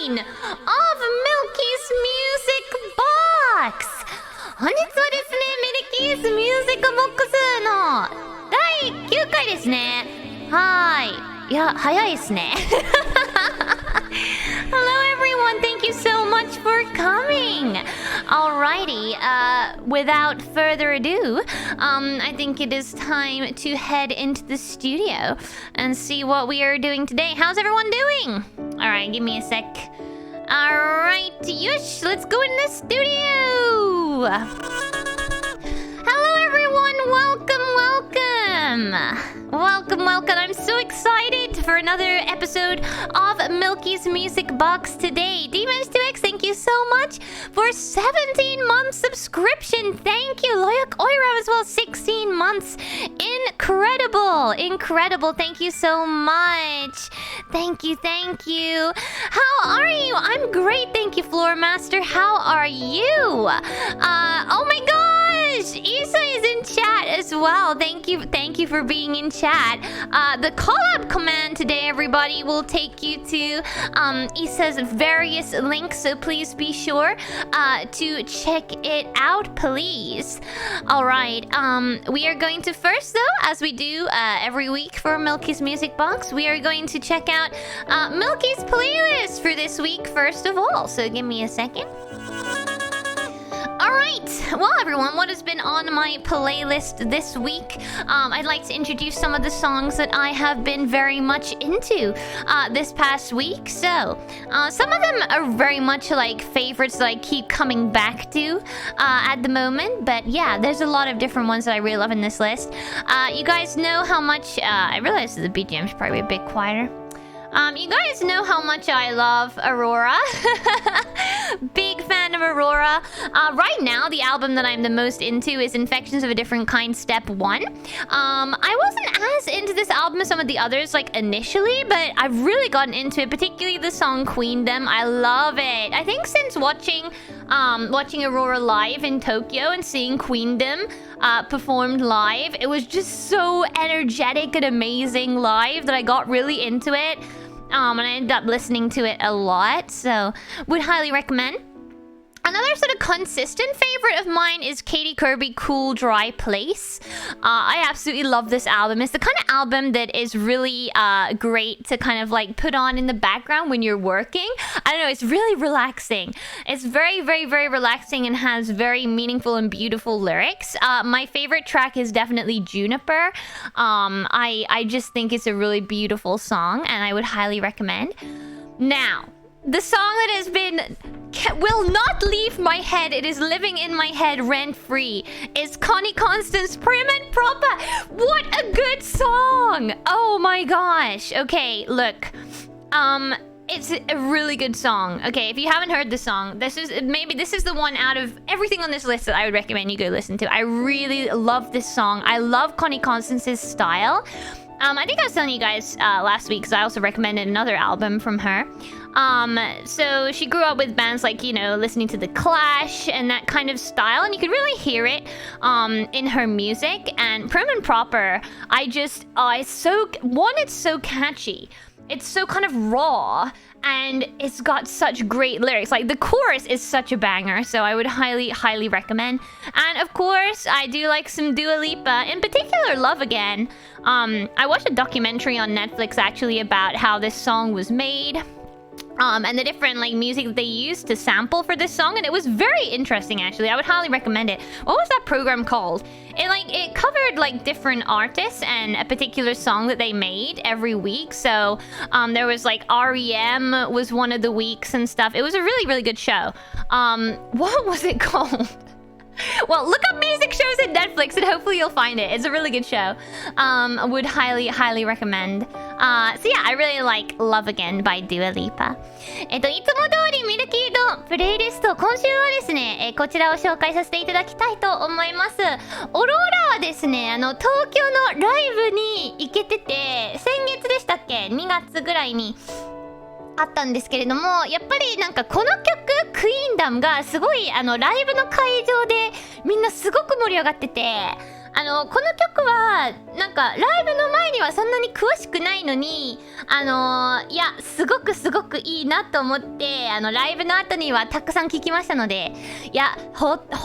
9 of Milky's Music Box! 本日はですね、ミルキーズミュージックボックスの第9回ですね。いや、早いですね。Hello everyone, thank you so much for coming. Alrighty, without further ado, I think it is time to head into the studio and see what we are doing today. How's everyone doing? Alright, give me a sec. Alright, yush, let's go in the studio. Hello everyone, welcome. I'm so excited for another episode of Milky's Music Box today. Demons2x, thank you so much for 17-month subscription. Thank you. Loyak Oiram as well, 16 months. Incredible. Thank you so much. Thank you. How are you? I'm great, thank you, Floor Master. How are you? Oh my gosh, Isa is in chat as well. Thank you for being in chat. The collab command today, everybody, will take you to Isa's various links, so please be sure to check it out, please. Alright, we are going to first, though, as we do every week for Milky's Music Box, we are going to check out Milky's playlist for this week first of all, so give me a second. Alright, well everyone, what has been on my playlist this week? I'd like to introduce some of the songs that I have been very much into this past week. So, some of them are very much like favorites that I keep coming back to at the moment. But yeah, there's a lot of different ones that I really love in this list. You guys know how much... I realize that the BGM is probably a bit quieter. You guys know how much I love Aurora. Big fan of Aurora. Right now, the album that I'm the most into is Infections of a Different Kind Step 1. I wasn't as into this album as some of the others, like, initially, but I've really gotten into it, particularly the song Queendom. I love it. I think since watching Aurora live in Tokyo and seeing Queendom performed live, it was just so energetic and amazing live that I got really into it. And I ended up listening to it a lot, so would highly recommend. Another sort of consistent favorite of mine is Katy Kirby Cool Dry Place. I absolutely love this album. It's the kind of album that is really great to kind of like put on in the background when you're working. I don't know, it's really relaxing. It's very relaxing and has very meaningful and beautiful lyrics. My favorite track is definitely Juniper. I just think it's a really beautiful song and I would highly recommend. Now, the song that has been... will not leave my head, it is living in my head rent-free, is Connie Constance's Prim and Proper. What a good song! Oh my gosh. Okay, look. It's a really good song. Okay, if you haven't heard the song, this is the one out of everything on this list that I would recommend you go listen to. I really love this song. I love Connie Constance's style. I think I was telling you guys last week, because I also recommended another album from her. So she grew up with bands like, you know, listening to The Clash and that kind of style, and you could really hear it in her music. And Prim and Proper, it's so catchy. It's so kind of raw, and it's got such great lyrics. Like, the chorus is such a banger, so I would highly recommend. And of course, I do like some Dua Lipa, in particular Love Again. I watched a documentary on Netflix actually about how this song was made. And the different like music that they used to sample for this song, and it was very interesting actually. I would highly recommend it. What was that program called? It covered like different artists and a particular song that they made every week. So there was like REM was one of the weeks and stuff. It was a really good show. What was it called? Well, look up music shows at Netflix and hopefully you'll find it. It's a really good show. Would highly recommend. So yeah, I really like Love Again by Dua Lipa. いつも通りミルキーのプレイリスト、今週はですね、こちらを紹介させていただきたいと思います。オローラはですね、東京のライブに行けてて、先月でしたっけ ?2 月ぐらいにあったんですけれども、やっぱりなんかこの曲クイーンダムがすごいライブの会場でみんなすごく盛り上がってて、この曲はなんかライブの前にはそんなに詳しくないのにいやすごくすごくいいなと思ってライブの後にはたくさん聴きましたので、いや本当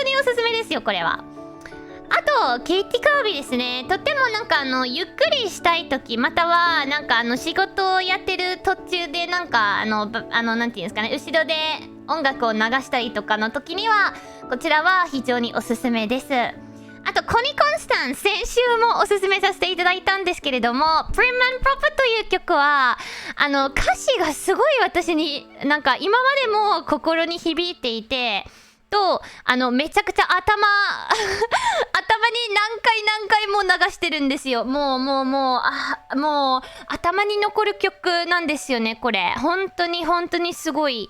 におすすめですよこれは。あとケイティ・カービーですね。とってもなんかゆっくりしたい時、またはなんか仕事をやってる途中でなんかなんていうんですかね、後ろで音楽を流したりとかの時にはこちらは非常におすすめです。あとコニコンスタン先週もおすすめさせていただいたんですけれども、プリマンプロプという曲は歌詞がすごい私になんか今までも心に響いていて、とめちゃくちゃ頭に何回も流してるんですよ。もう頭に残る曲なんですよねこれ。本当にすごい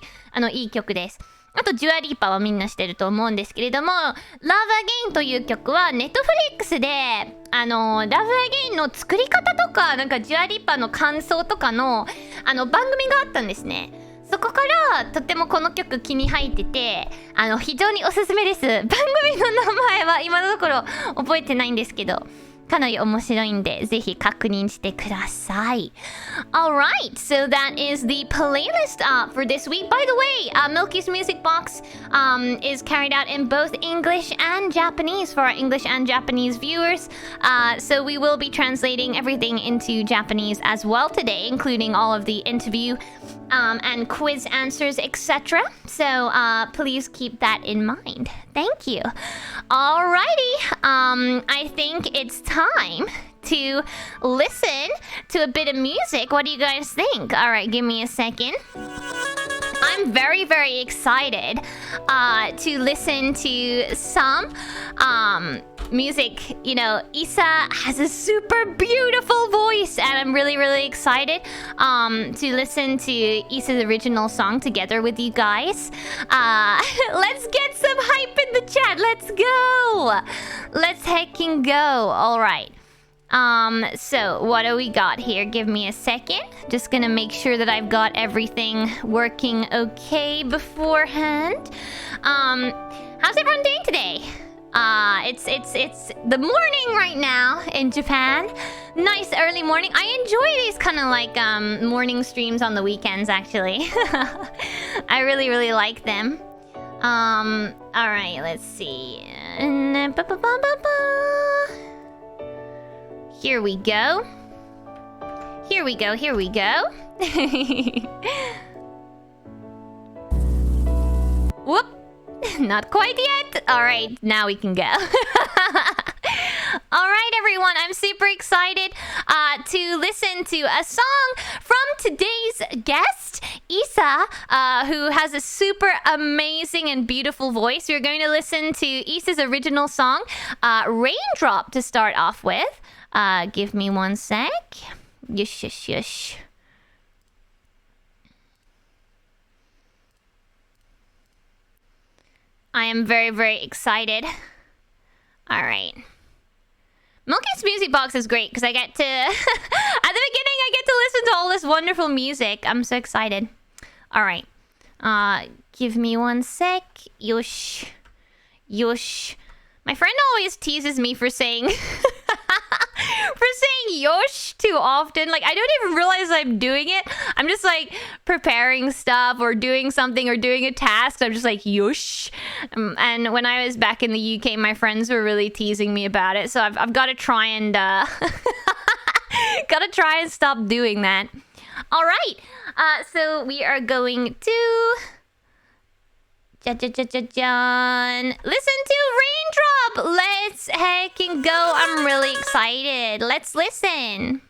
いい曲です。あとジュアリーパーはみんな知ってると思うんですけれども、 Love Again という曲はネットフリックスでLove Again の作り方とかなんかジュアリーパーの感想とかの番組があったんですね。そこからとってもこの曲気に入ってて非常におすすめです。番組の名前は今のところ覚えてないんですけど、かなり面白いんでぜひ確認してください。 Alright, so that is the playlist for this week. By the way, Milky's music box is carried out in both English and Japanese for our English and Japanese viewers. So we will be translating everything into Japanese as well today, including all of the interview and quiz answers, etc. So please keep that in mind. Thank you. Alrighty, I think it's time to listen to a bit of music. What do you guys think? Alright, give me a second. I'm very, very excited to listen to some music. You know, Isa has a super beautiful voice, and I'm really, really excited to listen to Isa's original song together with you guys. Let's get some hype in the chat. Let's go. Let's heckin' go. All right. So what do we got here? Give me a second. Just gonna make sure that I've got everything working okay beforehand. How's everyone doing today? It's the morning right now in Japan. Nice early morning. I enjoy these kind of like morning streams on the weekends actually. I really, really like them. All right, let's see. Here we go. Here we go. Here we go. Whoop. Not quite yet. All right, now we can go. All right, everyone. I'm super excited to listen to a song from today's guest, Isa, who has a super amazing and beautiful voice. We're going to listen to Isa's original song, Raindrop, to start off with. Give me one sec. Yush. I am very, very excited. All right. Milky's music box is great because I get to... at the beginning, I get to listen to all this wonderful music. I'm so excited. All right. Give me one sec. Yush. My friend always teases me for saying... for saying yosh too often. Like, I don't even realize I'm doing it. I'm just like preparing stuff or doing something or doing a task. So I'm just like yosh. And when I was back in the UK, my friends were really teasing me about it. So I've got to try and stop doing that. All right. So we are going to listen to Raindrop. Let's heckin' go. I'm really excited. Let's listen.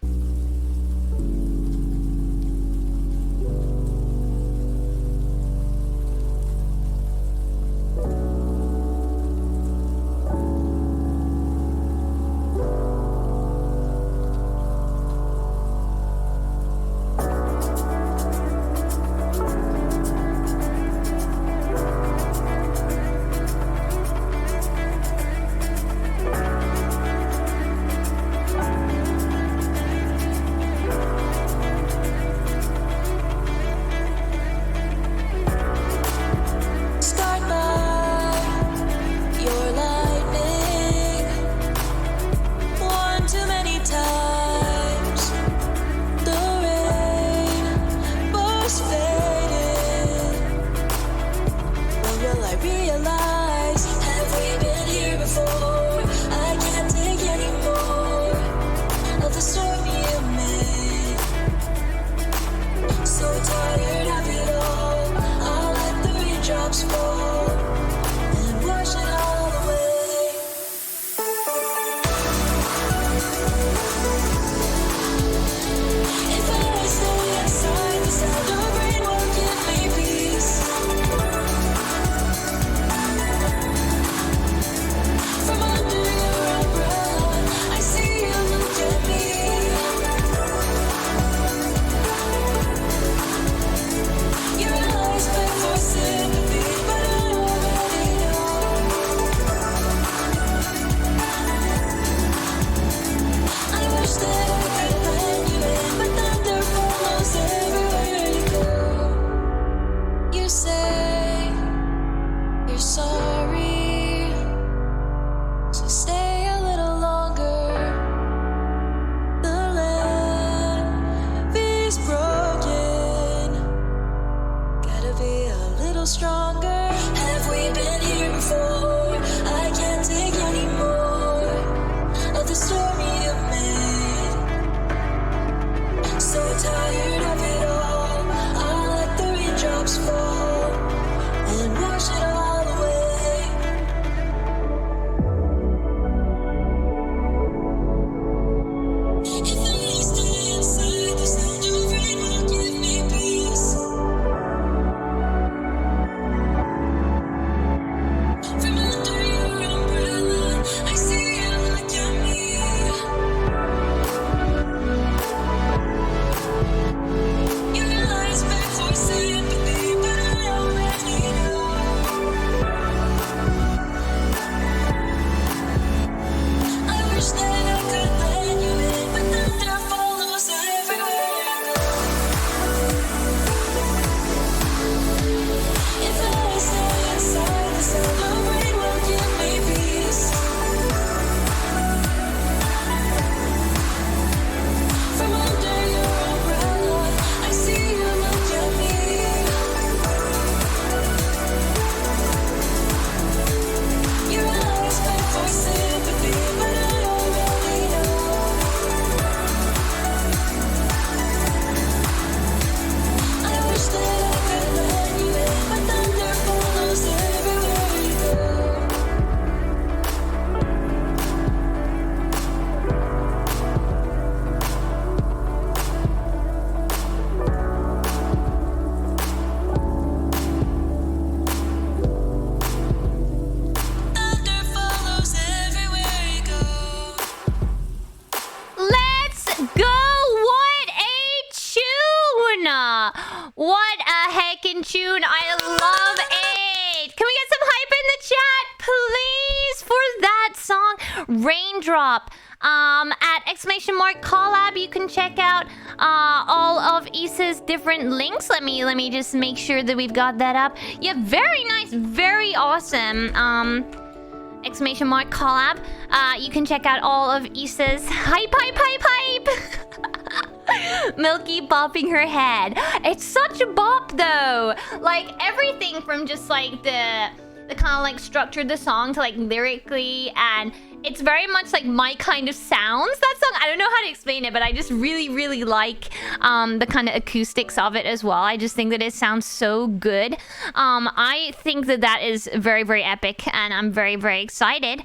to be a little stronger. Have we been here before? I can't take any more of the story you made. So tired of it all. I'll let the raindrops fall and wash it all away. If I stay inside, the sound of rain will give me peace. From under your umbrella, I see you look at me. You realize back for sympathy, but I already know. I wish that I could let you in, but thunder follows everywhere I go. If I stay inside, the sound of rain will give me peace. From under your umbrella, I see you look at me. Your eyes beg for sympathy, but I already know. I wish that I could let you in, but thunder follows everywhere you go. Thunder follows everywhere you go. Let's go! What a tune! What a heckin' tune! I love it! Can we get some hype in the chat, please, for that song? Raindrop. At exclamation mark collab, you can check out all of Issa's different links. Let me just make sure that we've got that up. Yeah, very nice, very awesome. Exclamation mark collab. You can check out all of Issa's hype. Milky bopping her head. It's such a bop though. Like everything from just like the kind of like structure of the song to like lyrically, and it's very much like my kind of sounds, that song. I don't know how to explain it, but I just really like the kind of acoustics of it as well. I just think that it sounds so good. I think that is very epic, and I'm very excited.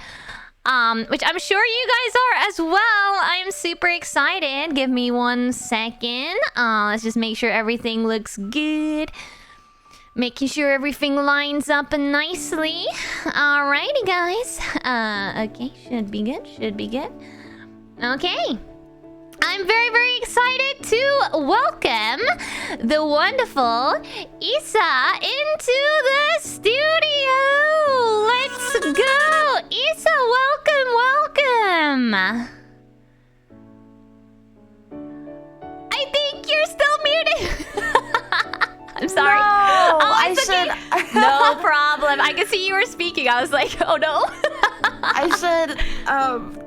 Which I'm sure you guys are as well. I am super excited. Give me 1 second. Let's just make sure everything looks good. Making sure everything lines up nicely. Alrighty, guys. Okay, should be good. Okay. I'm very excited to welcome the wonderful Isa into the studio. Let's go. Isa, welcome. I think you're still muted. I'm sorry. No, I said no problem. I could see you were speaking. I was like, oh no. I said,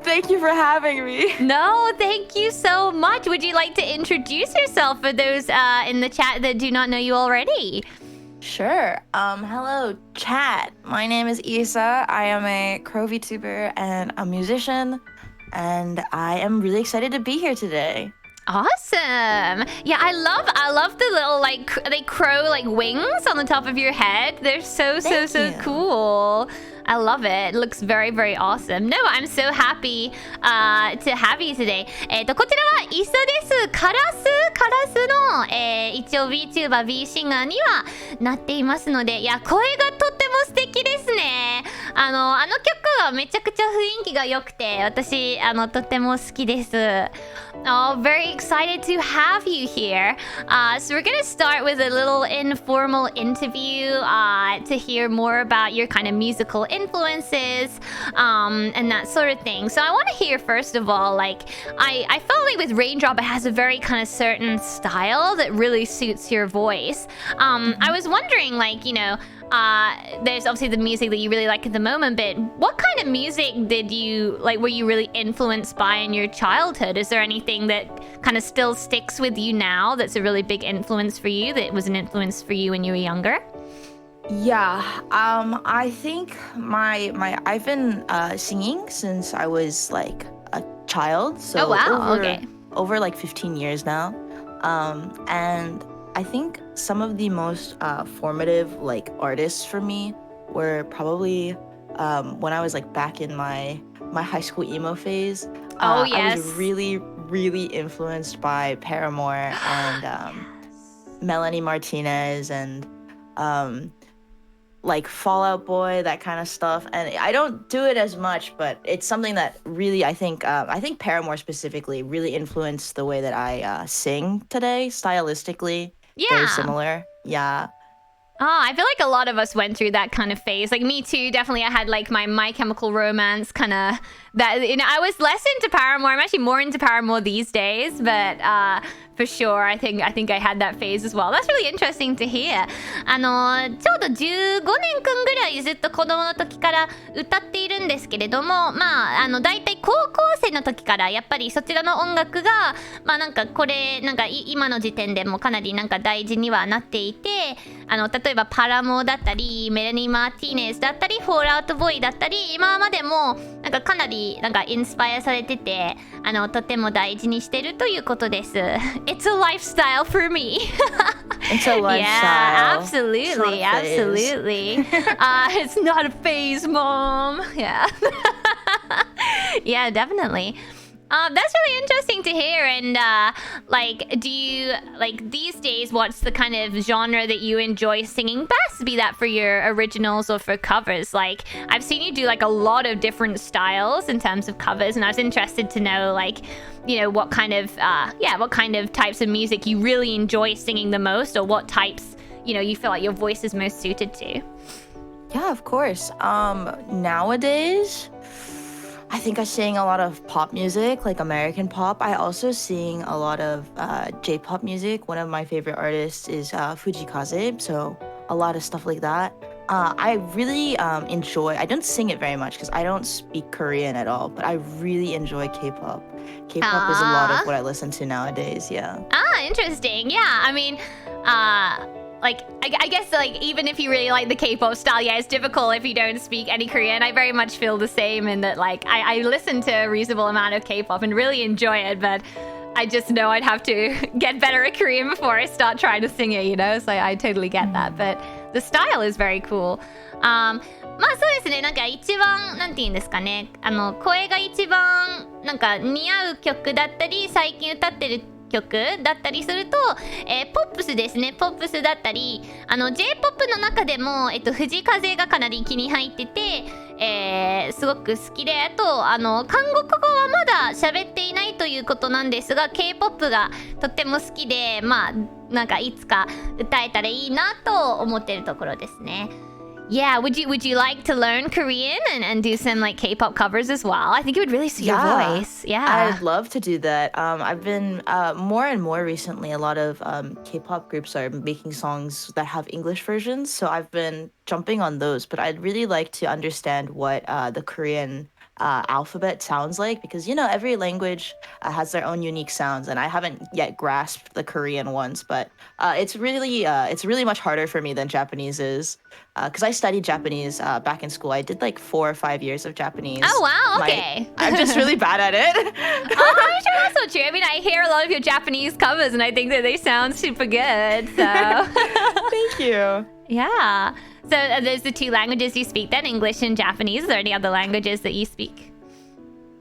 thank you for having me. No, thank you so much. Would you like to introduce yourself for those in the chat that do not know you already? Sure. Hello, chat. My name is Isa. I am a Isaavtuber and a musician, and I am really excited to be here today. Awesome. Yeah, I love the little like they crow like wings on the top of your head. They're so Thank you. cool. I love it. It looks very awesome. No, I'm so happy to have you today. こちらはイサです。カラスの、一応 VTuber、V シンガーにはなっていますので、いや声がとっても素敵ですね。あの曲はめちゃくちゃ雰囲気が良くて、私とっても好きです。Oh, very excited to have you here. So we're gonna start with a little informal interview to hear more about your kind of musical influences and that sort of thing. So I want to hear first of all, like I felt like with Raindrop it has a very kind of certain style that really suits your voice. I was wondering, like, you know, there's obviously the music that you really like at the moment, but what kind of music were you really influenced by in your childhood? Is there anything that kind of still sticks with you now, that's a really big influence for you, that was an influence for you when you were younger? Yeah, I think I've been singing since I was like a child, so Oh, wow, okay. over like 15 years now. And I think some of the most formative like artists for me were probably when I was like back in my high school emo phase. Oh, yes. I was really influenced by Paramore and Melanie Martinez and like Fall Out Boy, that kind of stuff. And I don't do it as much, but it's something that really I think Paramore specifically really influenced the way that I sing today, stylistically. Very Yeah. similar. Yeah. I feel like a lot of us went through that kind of phase. Like me too, definitely. I had like my Chemical Romance kind of that. You know, I was less into Paramore. I'm actually more into Paramore these days, but for sure, I think I had that phase as well. That's really interesting to hear. ちょうど15年間ぐらいずっと子供の時から歌っているんですけれども、まあだいたい高校生の時からやっぱりそちらの音楽がまあなんかこれなんか今の時点でもかなりなんか大事にはなっていて、例えばパラモだったりメラニー・マーティネスだったりフォールアウトボーイだったり今までもなんかかなりなんかインスパイアされててとても大事にしてるということです。It's a lifestyle for me. It's a lifestyle. Yeah, absolutely, It's not a phase. absolutely. It's not a phase, Mom. Yeah. Yeah, definitely. That's really interesting to hear. And like, do you like these days? What's the kind of genre that you enjoy singing best? Be that for your originals or for covers? Like, I've seen you do like a lot of different styles in terms of covers, and I was interested to know, like, you know, what kind of types of music you really enjoy singing the most, or what types you feel like your voice is most suited to. Yeah, of course. Nowadays, I think I sing a lot of pop music, like American pop. I also sing a lot of J-pop music. One of my favorite artists is Fujikaze, so a lot of stuff like that. I really enjoy, I don't sing it very much because I don't speak Korean at all, but I really enjoy K-pop. K-pop is a lot of what I listen to nowadays, yeah. Interesting. Yeah, I mean, like, I guess, like, even if you really like the K-pop style, yeah, it's difficult if you don't speak any Korean. I very much feel the same in that, like, I listen to a reasonable amount of K-pop and really enjoy it, but I just know I'd have to get better at Korean before I start trying to sing it, so I totally get that. But the style is very cool. まあそうですね、なんか一番なんて言うんですかね、声が一番なんか似合う曲だったり最近歌ってる曲だったりすると、ポップスですね。ポップスだったりJ-POP の中でも、藤風がかなり気に入ってて、すごく好きで、あと韓国語はまだ喋っていないということなんですが K-POP がとっても好きで、まあなんかいつか歌えたらいいなと思ってるところですね。Yeah, would you like to learn Korean and do some like K-pop covers as well? I think it would really suit your voice. Yeah. I'd love to do that. I've been more and more recently, a lot of K-pop groups are making songs that have English versions, so I've been jumping on those, but I'd really like to understand what the Korean alphabet sounds like, because every language has their own unique sounds, and I haven't yet grasped the Korean ones, but it's really much harder for me than Japanese is, because I studied Japanese back in school. I did like 4 or 5 years of Japanese. Oh wow, okay. I'm just really bad at it. I'm sure that's so true. I mean, I hear a lot of your Japanese covers and I think that they sound super good, so Thank you. Yeah. So are those the two languages you speak then, English and Japanese? Are there any other languages that you speak?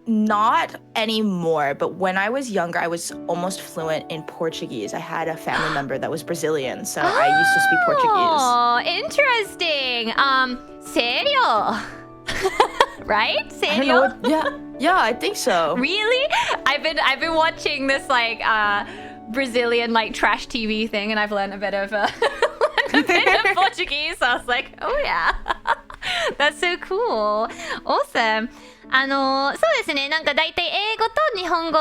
Not anymore, but when I was younger, I was almost fluent in Portuguese. I had a family member that was Brazilian, so I used to speak Portuguese. Oh, interesting. Serio? Right? Serio? Yeah, I think so. Really? I've been watching this like Brazilian like trash TV thing, and I've learned a bit of Portuguese. So I was like, oh yeah, that's so cool. Awesome. そうですね、なんか大体英語と日本語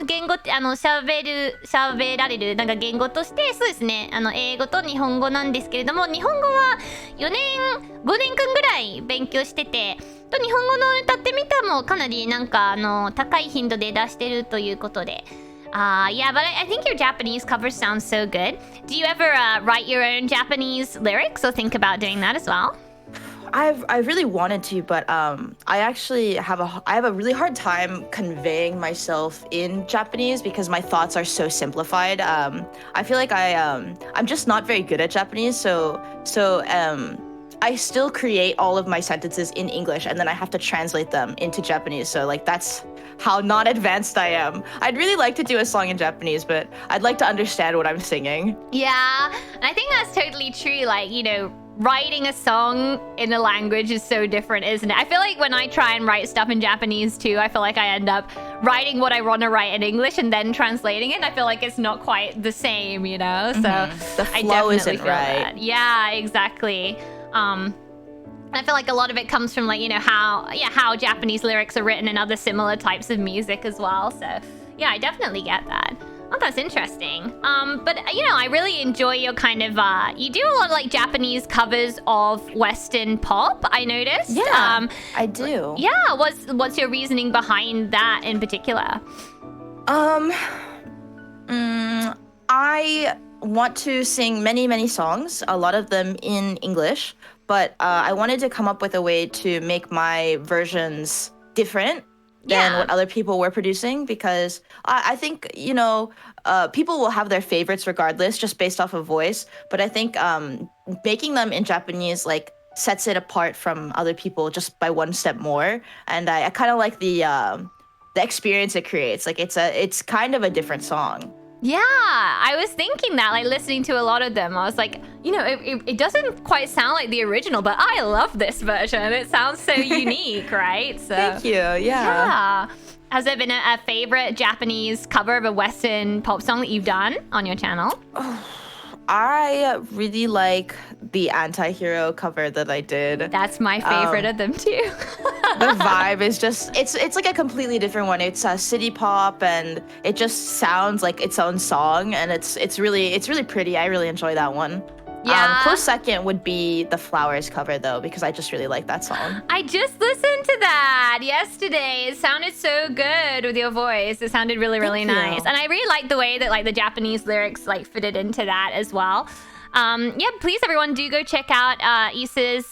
言語って喋られるなんか言語としてそうですね、英語と日本語なんですけれども、日本語は5年間ぐらい勉強してて、と日本語の歌ってみたもかなりなんか高い頻度で出してるということで、Yeah, but I think your Japanese covers sound so good. Do you ever write your own Japanese lyrics or think about doing that as well? I really wanted to, but I actually have a really hard time conveying myself in Japanese because my thoughts are so simplified. I feel like I'm just not very good at Japanese, so I still create all of my sentences in English and then I have to translate them into Japanese. So like that's how not advanced I am. I'd really like to do a song in Japanese, but I'd like to understand what I'm singing. Yeah, and I think that's totally true. Like, you know, writing a song in a language is so different, isn't it? I feel like when I try and write stuff in Japanese too, I feel like I end up writing what I want to write in English and then translating it. And I feel like it's not quite the same, you know? So The I flow definitely isn't feel right. that. Yeah, exactly. I feel like a lot of it comes from like, you know, how Japanese lyrics are written and other similar types of music as well. So yeah, I definitely get that. Oh, that's interesting. But you know, I really enjoy your kind of you do a lot of like Japanese covers of Western pop, I noticed. Yeah, I do. Yeah, what's your reasoning behind that in particular? I want to sing many songs, a lot of them in English, but I wanted to come up with a way to make my versions different than what other people were producing, because I think, you know, people will have their favorites regardless, just based off of voice. But I think making them in Japanese like sets it apart from other people just by one step more. And I kind of like the experience it creates. Like it's kind of a different song. Yeah, I was thinking that, like listening to a lot of them, I was like, you know, it doesn't quite sound like the original, but I love this version. It sounds so unique, right? So Thank you. Yeah. Has there been a favorite Japanese cover of a Western pop song that you've done on your channel? I really like the Anti-Hero cover that I did. That's my favorite of them too. The vibe is just it's like a completely different one. It's city pop and it just sounds like its own song, and it's really pretty. I really enjoy that one. Yeah. Close second would be the Flowers cover though, because I just really like that song. I just listened to that yesterday. It sounded so good with your voice. It sounded really Thank you. nice. And I really liked the way that like the Japanese lyrics like fitted into that as well. Yeah, please everyone do go check out Issa's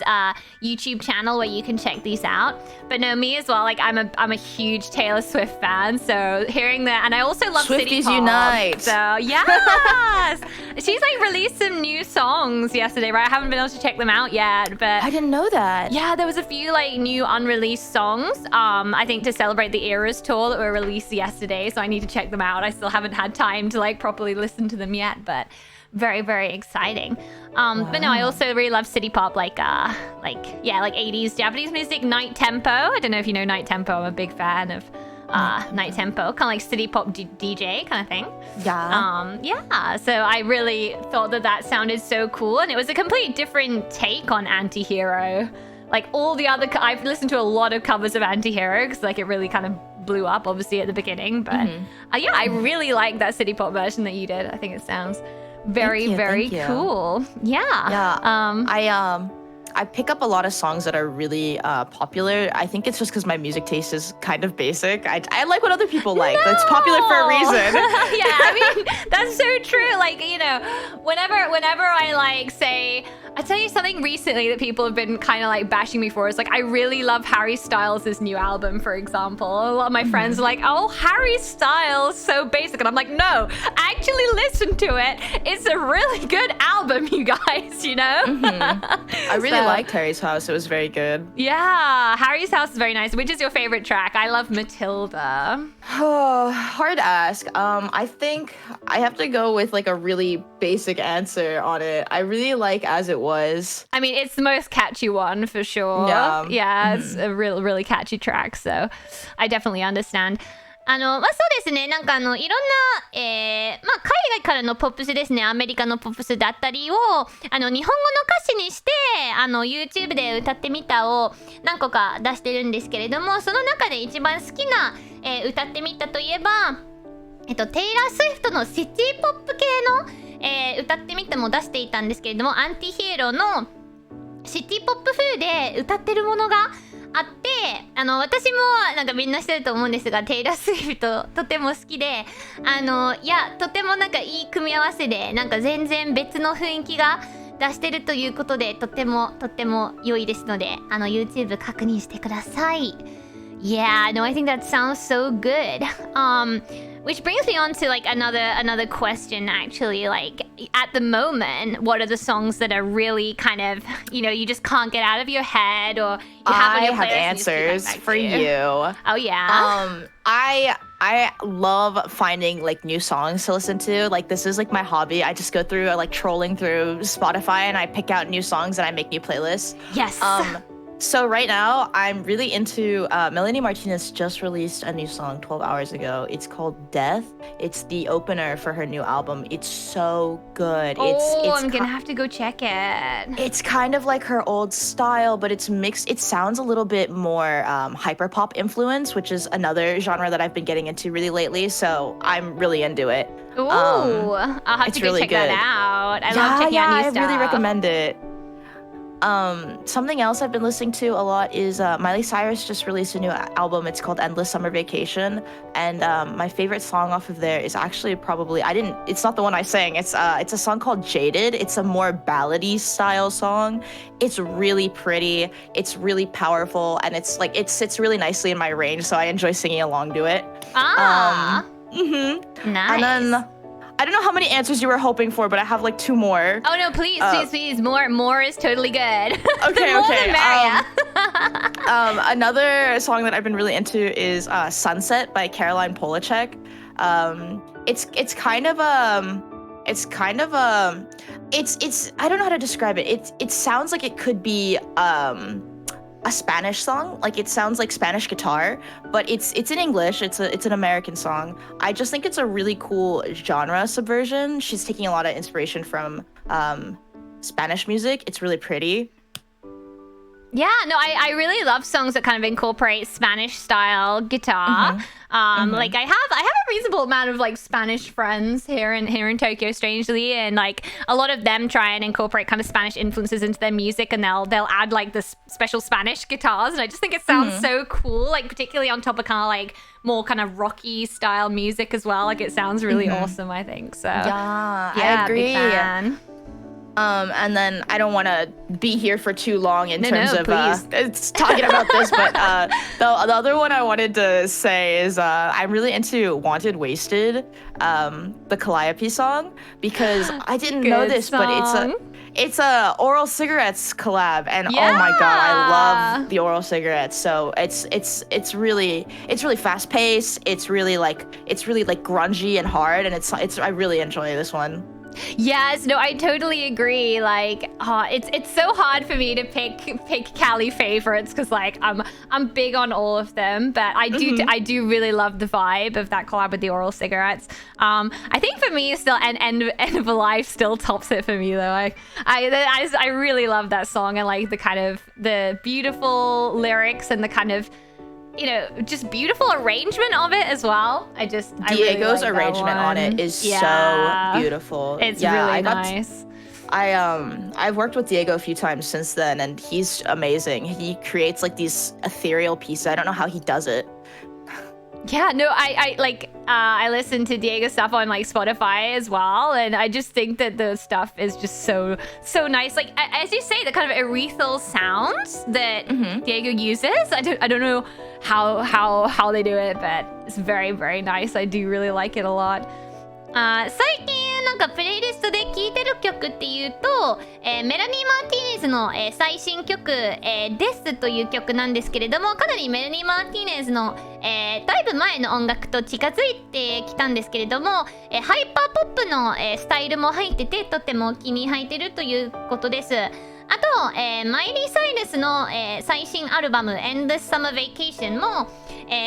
YouTube channel where you can check these out. But no, me as well. Like I'm a huge Taylor Swift fan, so hearing that, and I also love City Swifties Pop. unite. So yes, she's like released some new songs yesterday, right? I haven't been able to check them out yet, but I didn't know that. yeah, there was a few like new unreleased songs. I think to celebrate the Eras tour that were released yesterday, so I need to check them out. I still haven't had time to like properly listen to them yet, but very exciting. But no, I also really love city pop, like 80s Japanese music, night tempo. I don't know if you know night tempo. I'm a big fan of night tempo, kind of like city pop DJ kind of thing. Yeah. So I really thought that sounded so cool, and it was a complete different take on Anti-Hero. Like all the other, I've listened to a lot of covers of Anti-Hero because like it really kind of blew up obviously at the beginning, but yeah, I really like that city pop version that you did. I think it sounds very Thank you. cool. Yeah. I pick up a lot of songs that are really popular. I think it's just because my music taste is kind of basic. I like what other people like. It's popular for a reason. Yeah, I mean, that's so true. Like, you know, whenever I like say, I tell you something recently that people have been kind of like bashing me for. It's like, I really love Harry Styles' new album, for example. A lot of my friends are like, oh, Harry Styles, so basic. And I'm like, no, actually listen to it. It's a really good album, you guys, you know? I really liked Harry's House. It was very good. Yeah, Harry's House is very nice. Which is your favorite track? I love Matilda. Oh, hard to ask. I think I have to go with like a really basic answer on it. I really like As It Was. I mean, it's the most catchy one for sure. Yeah. It's a really catchy track, so I definitely understand. そうですね。なんかいろんな、海外からのポップスですね。アメリカのポップスだったりを、日本語の歌詞にして、YouTube で歌ってみたを何個か出してるんですけれども、その中で一番好きな、歌ってみたといえば、テイラー・スウィフトのシティポップ系の、歌ってみたも出していたんですけれども、アンティヒーローのシティポップ風で歌ってるものがあって、私もなんかみんなしてると思うんですが、テイラー・スウィフトとても好きで、いやとてもなんかいい組み合わせで、なんか全然別の雰囲気が出してるということで、とても良いですので、YouTube 確認してください。Yeah, no, I think that sounds so good. Which brings me on to like another question actually. Like at the moment, what are the songs that are really kind of, you just can't get out of your head, or you have on your I have playlist and you just keep coming answers back for to? you. Oh yeah. I love finding like new songs to listen to. Like this is like my hobby. I just go through like trolling through Spotify and I pick out new songs and I make new playlists. Yes. So right now I'm really into Melanie Martinez just released a new song 12 hours ago. It's called Death. It's the opener for her new album. It's so good. I'm gonna have to go check it. It's kind of like her old style, but it's mixed. It sounds a little bit more hyperpop influence, which is another genre that I've been getting into really lately. So I'm really into it. Ooh, I'll have to go really check that good. out. I love checking out new stuff. I really recommend it. Something else I've been listening to a lot is Miley Cyrus just released a new album. It's called Endless Summer Vacation, and my favorite song off of there is actually it's not the one I sang. It's a song called Jaded. It's a more ballady style song. It's really pretty. It's really powerful, and it's like it sits really nicely in my range, so I enjoy singing along to it. Nice. And then I don't know how many answers you were hoping for, but I have like 2 more. Oh no, please. More is totally good. Okay, More okay. the merrier. Another song that I've been really into is Sunset by Caroline Polachek. It's I don't know how to describe it. It sounds like it could be a Spanish song. Like it sounds like Spanish guitar, but it's in English. It's an American song. I just think it's a really cool genre subversion. She's taking a lot of inspiration from Spanish music. It's really pretty. Yeah, no, I really love songs that kind of incorporate Spanish style guitar. Like I have a reasonable amount of like Spanish friends here in Tokyo, strangely, and like a lot of them try and incorporate kind of Spanish influences into their music, and they'll add like this special Spanish guitars, and I just think it sounds so cool, like particularly on top of kind of like more kind of rocky style music as well. Like it sounds really awesome, I think. So yeah, I agree. Big fan. And then I don't want to be here for too long in terms of please. talking about this, but the other one I wanted to say is I'm really into Wanted Wasted, the Calliope song, because I didn't know this, song. but it's a Oral Cigarettes collab, and oh my god, I love the Oral Cigarettes. So it's really fast paced. It's really like grungy and hard, and I really enjoy this one. Yes, no, I totally agree. Like, it's so hard for me to pick Cali favorites because like I'm big on all of them, but I do really love the vibe of that collab with the Oral Cigarettes. I think for me, still End of a Life still tops it for me though. Like, I really love that song, and like the kind of the beautiful lyrics and the kind of, just beautiful arrangement of it as well. Diego's really like arrangement on it is so beautiful. It's really nice. I've worked with Diego a few times since then, and he's amazing. He creates like these ethereal pieces. I don't know how he does it. Yeah, no, I listen to Diego stuff on like Spotify as well, and I just think that the stuff is just so nice. Like as you say, the kind of ethereal sounds that Diego uses. I don't know how they do it, but it's very, very nice. I do really like it a lot. 最近なんかプレイリストで聴いてる曲っていうと、メラニー・マーティネズの、最新曲、デスという曲なんですけれども、かなりメラニー・マーティネズの、だいぶ前の音楽と近づいてきたんですけれども、ハイパーポップの、スタイルも入ってて、とても気に入ってるということです。あと、マイリー・サイルスの、最新アルバム Endless Summer Vacation も、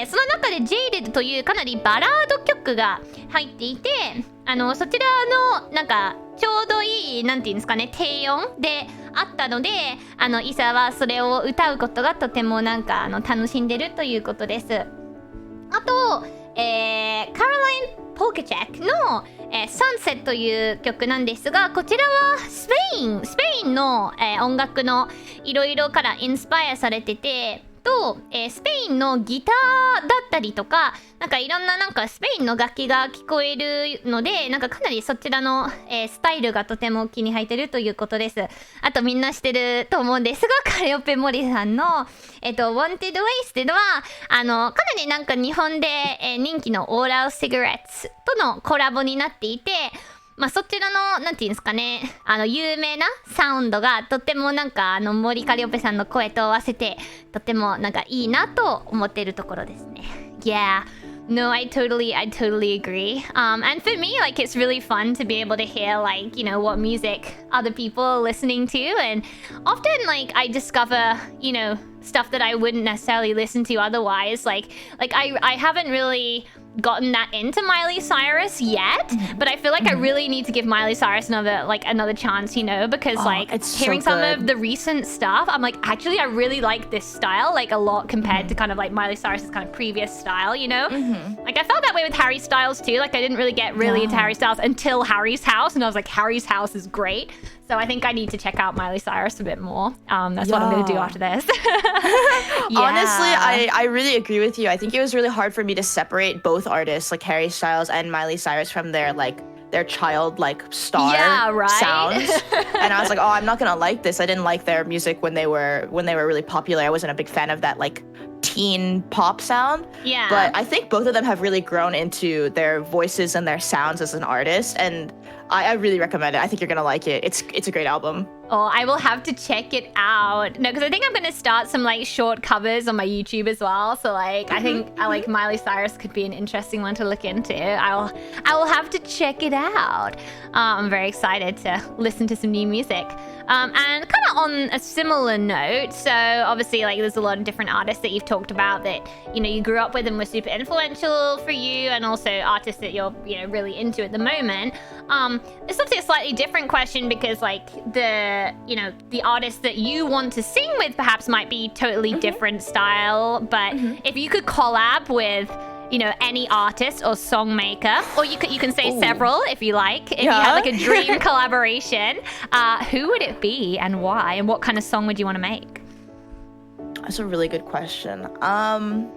その中で Jaded というかなりバラード曲が入っていて、そちらのなんかちょうどいいなんていうんですかね、低音であったので、イサはそれを歌うことがとてもなんか楽しんでるということです。あと、カロライン・ポーケチェックの、Sunset という曲なんですが、こちらはスペインの、音楽のいろいろからインスパイアされてて、と、スペインのギターだったりとか、なんかいろんななんかスペインの楽器が聞こえるので、なんかかなりそちらの、スタイルがとても気に入ってるということです。あとみんな知ってると思うんですが、カリオペモリさんのWanted Wasted はかなりなんか日本で、人気のオーラルシガレッツとのコラボになっていて、まあそちらのなんていうんですかね、有名なサウンドがとってもなんか森カリオペさんの声と合わせてとてもなんかいいなと思っているところですね。Yeah. No, I totally agree. And for me, like, it's really fun to be able to hear, like, you know, what music other people are listening to. And often, like, I discover, you know, stuff that I wouldn't necessarily listen to otherwise. Like I haven't really gotten that into Miley Cyrus yet, but I feel like I really need to give Miley Cyrus another chance, you know, because like hearing some of the recent stuff, I'm like, actually I really like this style like a lot compared to kind of like Miley Cyrus's kind of previous style, you know. Like I felt that way with Harry Styles too. Like I didn't really get really into Harry Styles until Harry's House, and I was like, Harry's House is great. So I think I need to check out Miley Cyrus a bit more. That's what I'm going to do after this. Honestly, I really agree with you. I think it was really hard for me to separate both artists, like Harry Styles and Miley Cyrus, from their child star sounds. And I was like, oh, I'm not going to like this. I didn't like their music when they were really popular. I wasn't a big fan of that teen pop sound. Yeah. But I think both of them have really grown into their voices and their sounds as an artist, and I really recommend it. I think you're gonna like it. It's a great album. Oh, I will have to check it out. No, because I think I'm gonna start some short covers on my YouTube as well. So I think Miley Cyrus could be an interesting one to look into. I will have to check it out. I'm very excited to listen to some new music. And kind of on a similar note, so obviously there's a lot of different artists that you've talked about that you grew up with and were super influential for you, and also artists that you're really into at the moment. It's obviously a slightly different question because the artist that you want to sing with perhaps might be totally different style, but if you could collab with any artist or songmaker, or you can say several if you like. If you had a dream collaboration, who would it be and why? And what kind of song would you want to make? That's a really good question. I'm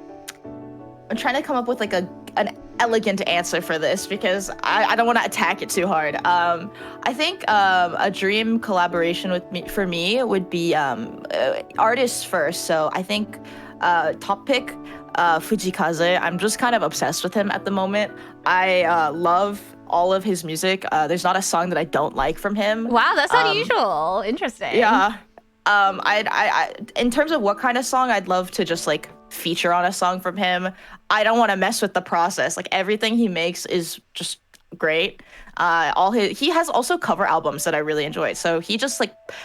trying to come up with an elegant answer for this because I don't want to attack it too hard. I think a dream collaboration for me would be artists first. So I think top pick Fujikaze. I'm just kind of obsessed with him at the moment. I love all of his music. There's not a song that I don't like from him. Wow, that's unusual. Interesting. Yeah. I in terms of what kind of song, I'd love to just feature on a song from him. I don't want to mess with the process. Everything he makes is just great. He has also cover albums that I really enjoy. So he just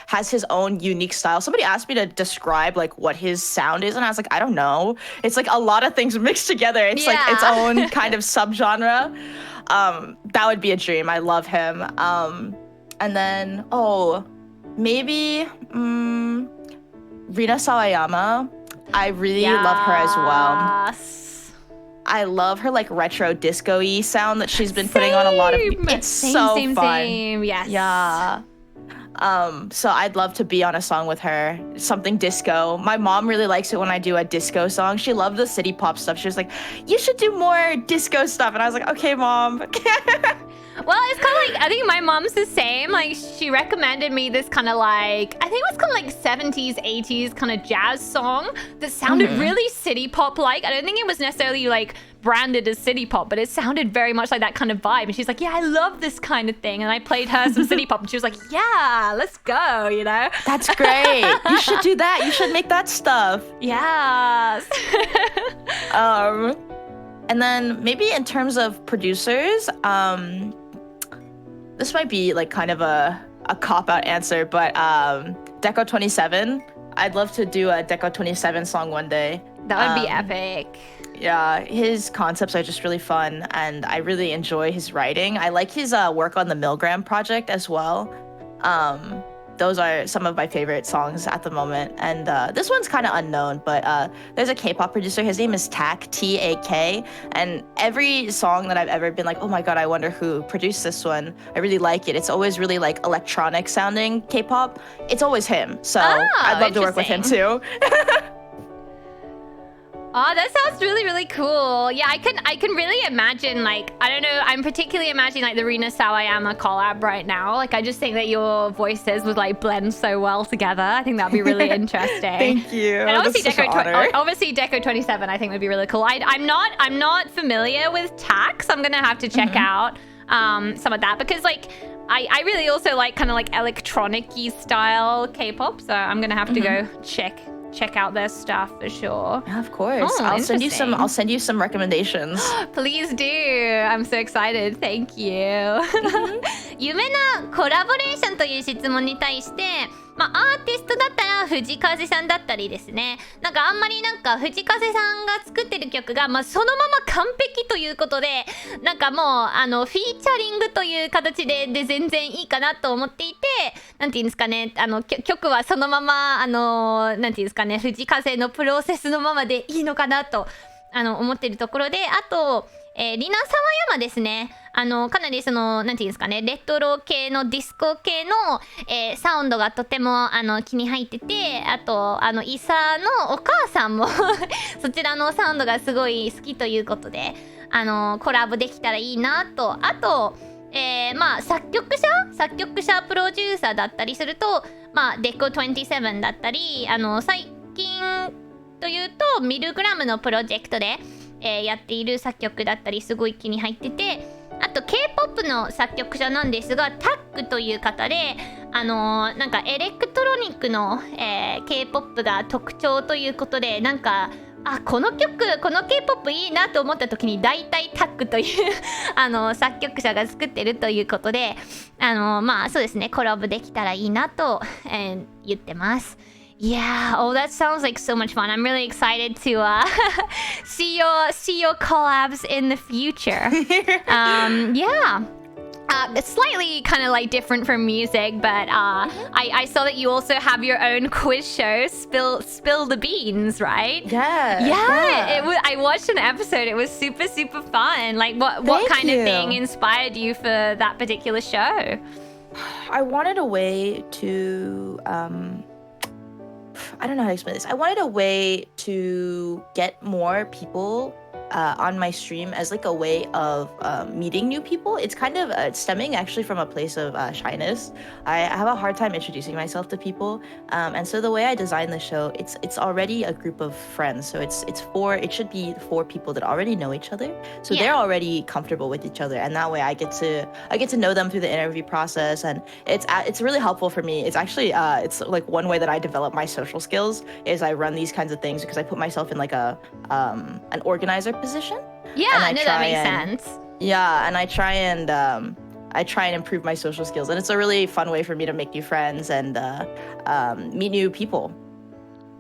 has his own unique style. Somebody asked me to describe what his sound is, and I was like, I don't know. It's a lot of things mixed together. It's its own kind of subgenre. That would be a dream. I love him. And then maybe Rina Sawayama. I really love her as well. I love her retro disco-y sound that she's been putting on a lot of. It's so fun. Same. Yes. Yeah. So I'd love to be on a song with her. Something disco. My mom really likes it when I do a disco song. She loved the city pop stuff. She was like, "You should do more disco stuff." And I was like, "Okay, mom." Well, it's kind of I think my mom's the same. She recommended me this kind of I think it was kind of 70s, 80s kind of jazz song that sounded really city pop-like. I don't think it was necessarily branded as city pop, but it sounded very much like that kind of vibe. And she's like, yeah, I love this kind of thing. And I played her some city pop, and she was like, yeah, let's go, That's great. You should do that. You should make that stuff. Yes. And then maybe in terms of producers, this might be kind of a cop-out answer, but Deco 27. I'd love to do a Deco 27 song one day. That would be epic. Yeah, his concepts are just really fun, and I really enjoy his writing. I like his work on the Milgram project as well. Those are some of my favorite songs at the moment. And this one's kind of unknown, but there's a K-pop producer. His name is Tak, T-A-K. And every song that I've ever been like, oh my God, I wonder who produced this one. I really like it. It's always really electronic sounding K-pop. It's always him. So I'd love to work with him too. Oh, that sounds really, really cool. Yeah, I can really imagine, like, I don't know, I'm particularly imagining like the Rina Sawayama collab right now. Like, I just think that your voices would like blend so well together. I think that'd be really interesting. Thank you. And obviously That's such an honor. obviously Deco 27 I think would be really cool. I'm not familiar with Tax. I'm gonna have to check out some of that because like I really also like kind of like electronic-y style K-pop, so I'm gonna have to go check out their stuff for sure. Yeah, of course. Oh, I'll send you some recommendations. Please do. I'm so excited. Thank you. 夢なコラボレーションという質問に対して、まあアーティストだったら藤風さんだったりですね。なんかあんまりなんか藤風さんが作ってる曲がまあそのまま完璧ということで、なんかもうフィーチャリングという形で全然いいかなと思っていて、なんていうんですかね、曲はそのままなんていうんですかね、藤風のプロセスのままでいいのかなと思っているところで、あとリナサワヤマですね。かなりそのなんていうんですかね、レトロ系のディスコ系の、サウンドがとても気に入ってて、あとイサのお母さんもそちらのサウンドがすごい好きということでコラボできたらいいなと。あとまあ作曲者プロデューサーだったりすると、まあデコ27だったり最近というとミルグラムのプロジェクトでやっている作曲だったりすごい気に入ってて、あと K-POP の作曲者なんですがタックという方でなんかエレクトロニックの、K-POP が特徴ということで、なんかこの K-POP いいなと思った時に大体タックという作曲者が作ってるということでまあそうですね、コラボできたらいいなと、言ってます。Yeah, oh, that sounds like so much fun. I'm really excited to see your collabs in the future. Yeah. It's slightly kind of like different from music, but I saw that you also have your own quiz show, Spill the Beans, right? Yeah. I watched an episode. It was super, super fun. Like, what kind of thing inspired you for that particular show? I wanted a way to I don't know how to explain this. I wanted a way to get more people on my stream as like a way of meeting new people. It's kind of stemming actually from a place of shyness. I have a hard time introducing myself to people, and so the way I designed the show, it's already a group of friends. So it should be 4 people that already know each other. So they're already comfortable with each other, and that way I get to know them through the interview process, and it's really helpful for me. It's actually it's like one way that I develop my social skills is I run these kinds of things because I put myself in like an organizer position. Yeah, no, that makes sense. Yeah, and I try and improve my social skills, and it's a really fun way for me to make new friends and meet new people.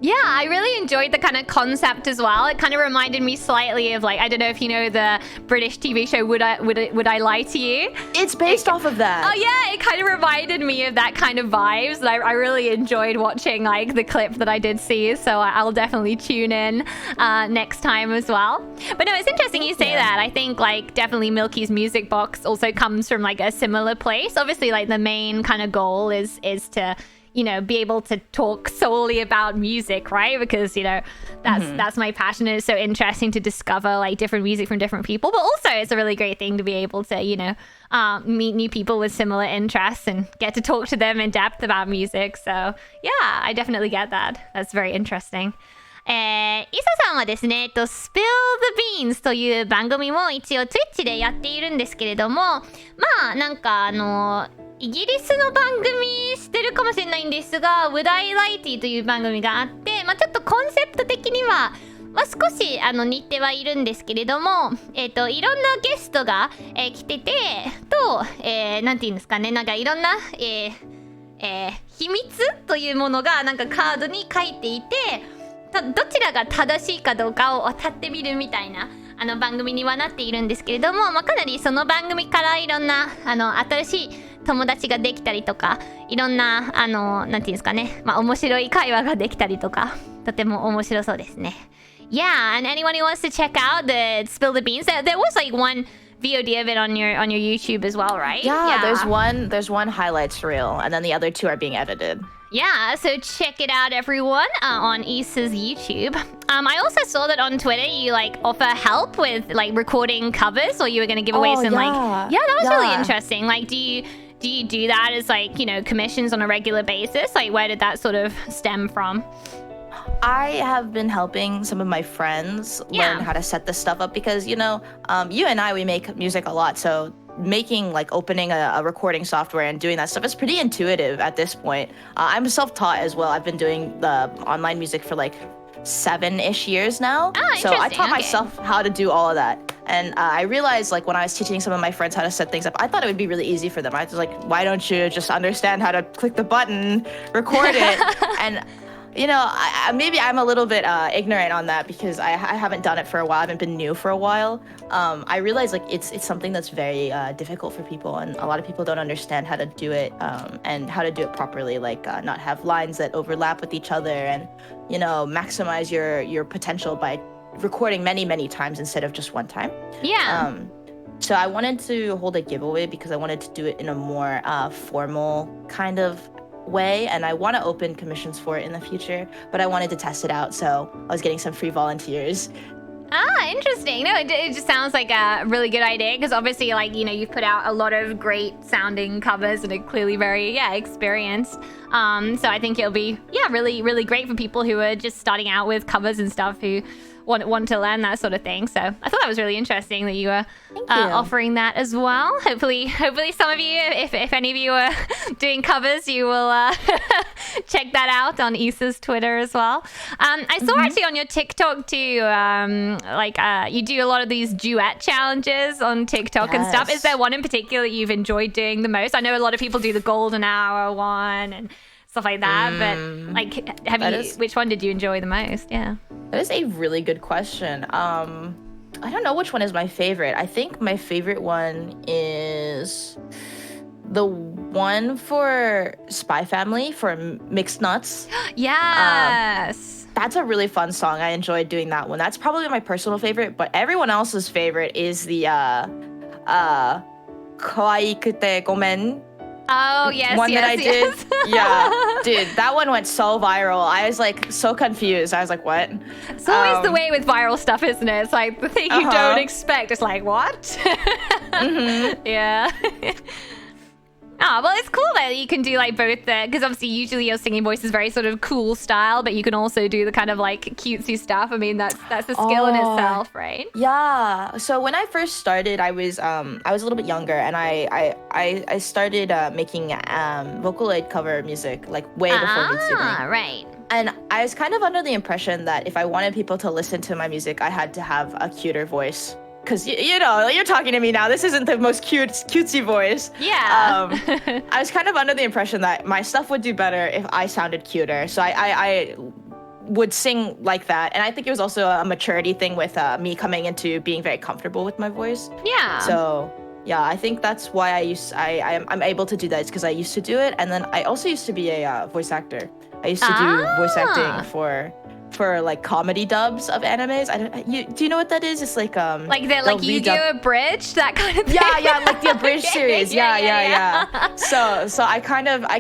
Yeah, I really enjoyed the kind of concept as well. It kind of reminded me slightly of like, I don't know if you know the British TV show Would I Lie to You? It's based off of that. Oh yeah, it kind of reminded me of that kind of vibes. And I really enjoyed watching like the clip that I did see, so I'll definitely tune in next time as well. But no, it's interesting you say that. I think like definitely Milky's music box also comes from like a similar place. Obviously, like the main kind of goal is to be able to talk solely about music, right? Because, that's my passion. It's so interesting to discover like different music from different people. But also it's a really great thing to be able to, meet new people with similar interests and get to talk to them in depth about music. So yeah, I definitely get that. That's very interesting. イサさんはですね、Spill the Beans という番組も一応 Twitch でやっているんですけれども、まあなんかイギリスの番組してるかもしれないんですが Would I Lie to You という番組があって、まあちょっとコンセプト的には、少し似てはいるんですけれども、いろんなゲストが、来ててなんていうんですかね、なんかいろんな、秘密というものがなんかカードに書いていて、どちらが正しいかどうかを当たってみるみたいな番組にはなっているんですけれども、かなりその番組からいろんな新しい友達ができたりとか、いろんななんていうんですかね、面白い会話ができたりとか、とても面白そうですね。Yeah, and anyone who wants to check out the Spill the Beans, there was like one VOD of it on your YouTube as well, right? Yeah. There's one highlights reel, and then the other 2 are being edited. Yeah, so check it out, everyone, on Issa's YouTube. I also saw that on Twitter you like offer help with like recording covers, or you were going to give away some like that was really interesting. Like, do you do that as like, you know, commissions on a regular basis? Like, where did that sort of stem from? I have been helping some of my friends learn how to set this stuff up because, you know, you and I, we make music a lot. So making like opening a recording software and doing that stuff is pretty intuitive at this point. I'm self-taught as well. I've been doing the online music for like 7-ish years now. So I taught myself how to do all of that. And I realized like when I was teaching some of my friends how to set things up, I thought it would be really easy for them. I was like, why don't you just understand how to click the button, record it? And you know, maybe I'm a little bit ignorant on that because I haven't done it for a while. I haven't been new for a while. I realize like it's something that's very difficult for people, and a lot of people don't understand how to do it and how to do it properly. Like not have lines that overlap with each other, and you know, maximize your potential by recording many times instead of just one time. Yeah. So I wanted to hold a giveaway because I wanted to do it in a more formal kind of way, and I want to open commissions for it in the future, but I wanted to test it out, so I was getting some free volunteers. Interesting. No, it just sounds like a really good idea because obviously, like, you know, you've put out a lot of great sounding covers and are clearly very, experienced. So I think it'll be, really great for people who are just starting out with covers and stuff who want to learn that sort of thing. So I thought that was really interesting that you were offering that as well. Hopefully some of you, if any of you are doing covers, you will check that out on Issa's Twitter as well. I saw actually on your TikTok too, you do a lot of these duet challenges on TikTok and stuff. Is there one in particular you've enjoyed doing the most? I know a lot of people do the golden hour one and stuff like that, but like, which one did you enjoy the most? Yeah. That is a really good question. I don't know which one is my favorite. I think my favorite one is the one for Spy Family for Mixed Nuts. Yes. That's a really fun song. I enjoyed doing that one. That's probably my personal favorite, but everyone else's favorite is the Kawaii Kute Gomen. Oh, yes, one that I did. Yeah, dude, that one went so viral. I was like so confused. I was like, what? It's always the way with viral stuff, isn't it? It's like the thing you don't expect. It's like, what? Yeah. Oh, well, it's cool that you can do like both because obviously usually your singing voice is very sort of cool style, but you can also do the kind of like cutesy stuff. I mean, that's a skill in itself, right? Yeah. So when I first started, I was a little bit younger, and I started making Vocaloid cover music like way before YouTubing. Right. And I was kind of under the impression that if I wanted people to listen to my music, I had to have a cuter voice. Because, you know, you're talking to me now. This isn't the most cutesy voice. Yeah. I was kind of under the impression that my stuff would do better if I sounded cuter. So I would sing like that. And I think it was also a maturity thing with me coming into being very comfortable with my voice. Yeah. So, yeah, I think that's why I'm able to do that. It's because I used to do it. And then I also used to be a voice actor. I used to do voice acting for like comedy dubs of animes. Do you know what that is? It's like you do a bridge, that kind of thing. Yeah, like the abridged series. Yeah. So I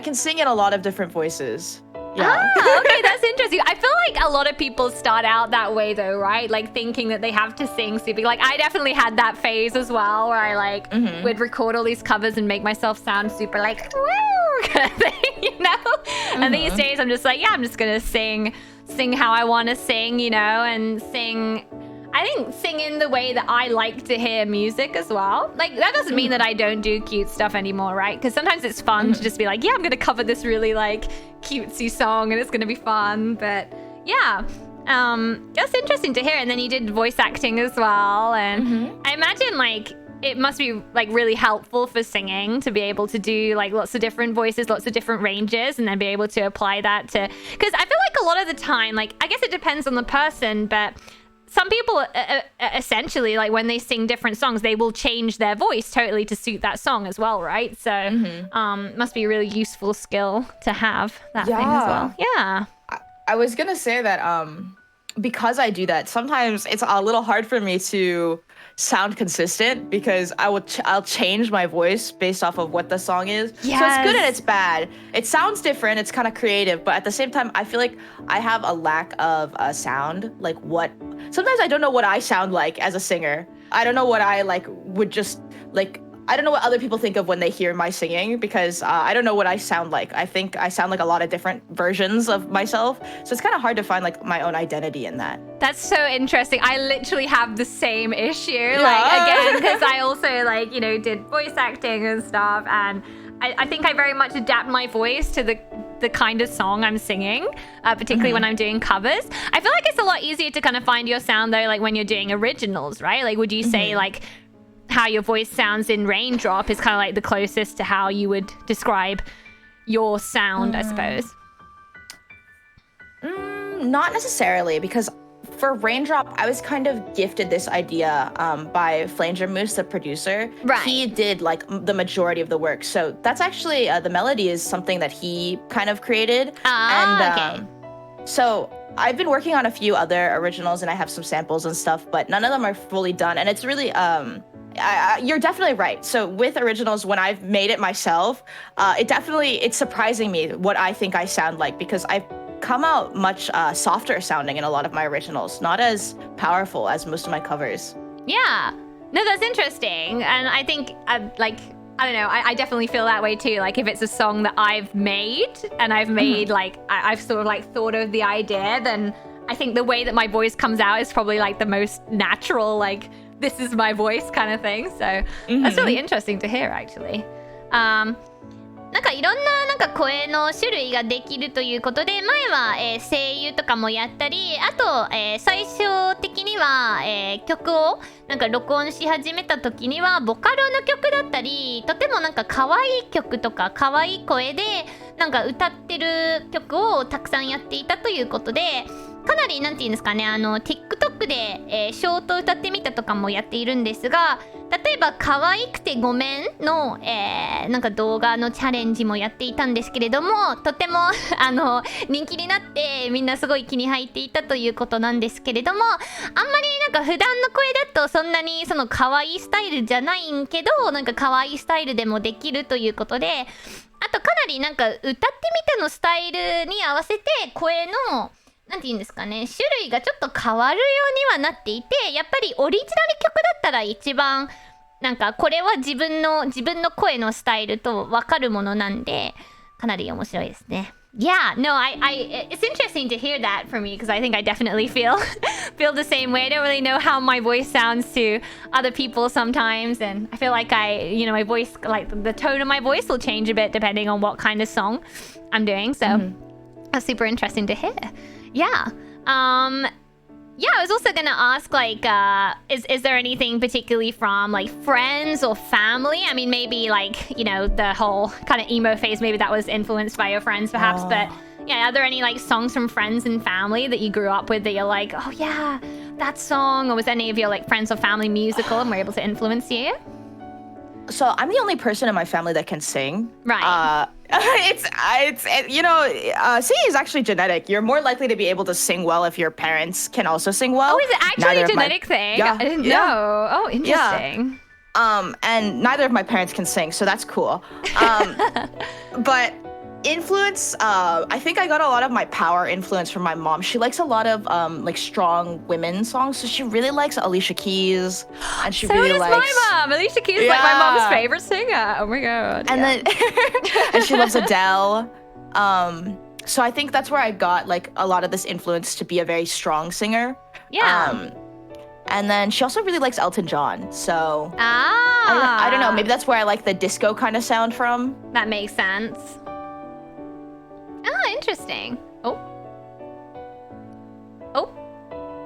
can sing in a lot of different voices. Yeah. Okay, that's interesting. I feel like a lot of people start out that way though, right? Like thinking that they have to sing super. Like I definitely had that phase as well where I like would record all these covers and make myself sound super like woo kind of thing, you know? And these days I'm just like, I'm just gonna sing how I want to sing, you know, and sing in the way that I like to hear music as well. Like that doesn't mean that I don't do cute stuff anymore, right? Because sometimes it's fun to just be like, I'm gonna cover this really like cutesy song and it's gonna be fun. But yeah, that's interesting to hear. And then you did voice acting as well, and I imagine like it must be like really helpful for singing to be able to do like lots of different voices, lots of different ranges, and then be able to apply that to, because I feel like a lot of the time, like I guess it depends on the person, but some people essentially like when they sing different songs, they will change their voice totally to suit that song as well, right? So must be a really useful skill to have that thing as well. Yeah. I was gonna say that because I do that, sometimes it's a little hard for me to sound consistent because I'll change my voice based off of what the song is. Yes. So it's good and it's bad. It sounds different. It's kind of creative, but at the same time, I feel like I have a lack of sound. Like sometimes I don't know what I sound like as a singer. I don't know what I would just like. I don't know what other people think of when they hear my singing because I don't know what I sound like. I think I sound like a lot of different versions of myself. So it's kind of hard to find like my own identity in that. That's so interesting. I literally have the same issue. Like, again, because I also did voice acting and stuff. And I think I very much adapt my voice to the kind of song I'm singing, particularly when I'm doing covers. I feel like it's a lot easier to kind of find your sound though, like when you're doing originals, right? Like, would you say like how your voice sounds in Raindrop is kind of like the closest to how you would describe your sound, I suppose? Not necessarily, because for Raindrop, I was kind of gifted this idea by Flanger Moose, the producer. Right. He did like the majority of the work. So that's actually, the melody is something that he kind of created. Okay. So I've been working on a few other originals and I have some samples and stuff, but none of them are fully done. And it's really, you're definitely right. So with originals, when I've made it myself, it's surprising me what I think I sound like because I've come out much softer sounding in a lot of my originals, not as powerful as most of my covers. Yeah. No, that's interesting. And I think, I don't know, I definitely feel that way too. Like if it's a song that I've made and I've made I've sort of like thought of the idea, then I think the way that my voice comes out is probably like the most natural, like this is my voice kind of thing. So that's really interesting to hear actually. なんかいろんななんか声の種類ができるということで、前は、声優とかもやったり、あと、最初的には、曲をなんか録音し始めた時にはボカロの曲だったり、とてもなんか可愛い曲とか可愛い声でなんか歌ってる曲をたくさんやっていたということで、かなりなんていうんですかね、TikTok で、ショート歌ってみたとかもやっているんですが、例えば可愛くてごめんの、なんか動画のチャレンジもやっていたんですけれども、とても人気になってみんなすごい気に入っていたということなんですけれども、あんまりなんか普段の声だとそんなにその可愛いスタイルじゃないんけど、なんか可愛いスタイルでもできるということで、あとかなりなんか歌ってみたのスタイルに合わせて声のなんて言うんですかね、種類がちょっと変わるようにはなっていて、やっぱりオリジナル曲だったら一番なんかこれは自分の声のスタイルと分かるものなんで、かなり面白いですね。Yeah, no, it's interesting to hear that from you because I think I definitely feel the same way. I don't really know how my voice sounds to other people sometimes, and I feel like my voice, like the tone of my voice will change a bit depending on what kind of song I'm doing. So that's super interesting to hear. Yeah. Yeah, I was also gonna ask, like, is there anything particularly from like friends or family? I mean, maybe like, the whole kind of emo phase, maybe that was influenced by your friends perhaps, but yeah, are there any like songs from friends and family that you grew up with that you're like, oh yeah, that song, or was any of your like friends or family musical and were able to influence you? So I'm the only person in my family that can sing. Right. Singing is actually genetic. You're more likely to be able to sing well if your parents can also sing well. Oh, is it actually a genetic thing? Yeah, I didn't know. Oh, interesting. Yeah. And neither of my parents can sing, so that's cool. But influence, I think I got a lot of my power influence from my mom. She likes a lot of like strong women songs, so she really likes Alicia Keys, and she really likes. So does my mom. Alicia Keys is like my mom's favorite singer. Oh my god. And then and she loves Adele. So I think that's where I got like a lot of this influence to be a very strong singer. Yeah. And then she also really likes Elton John. So I don't know. Maybe that's where I like the disco kind of sound from. That makes sense. Ah, interesting. Oh.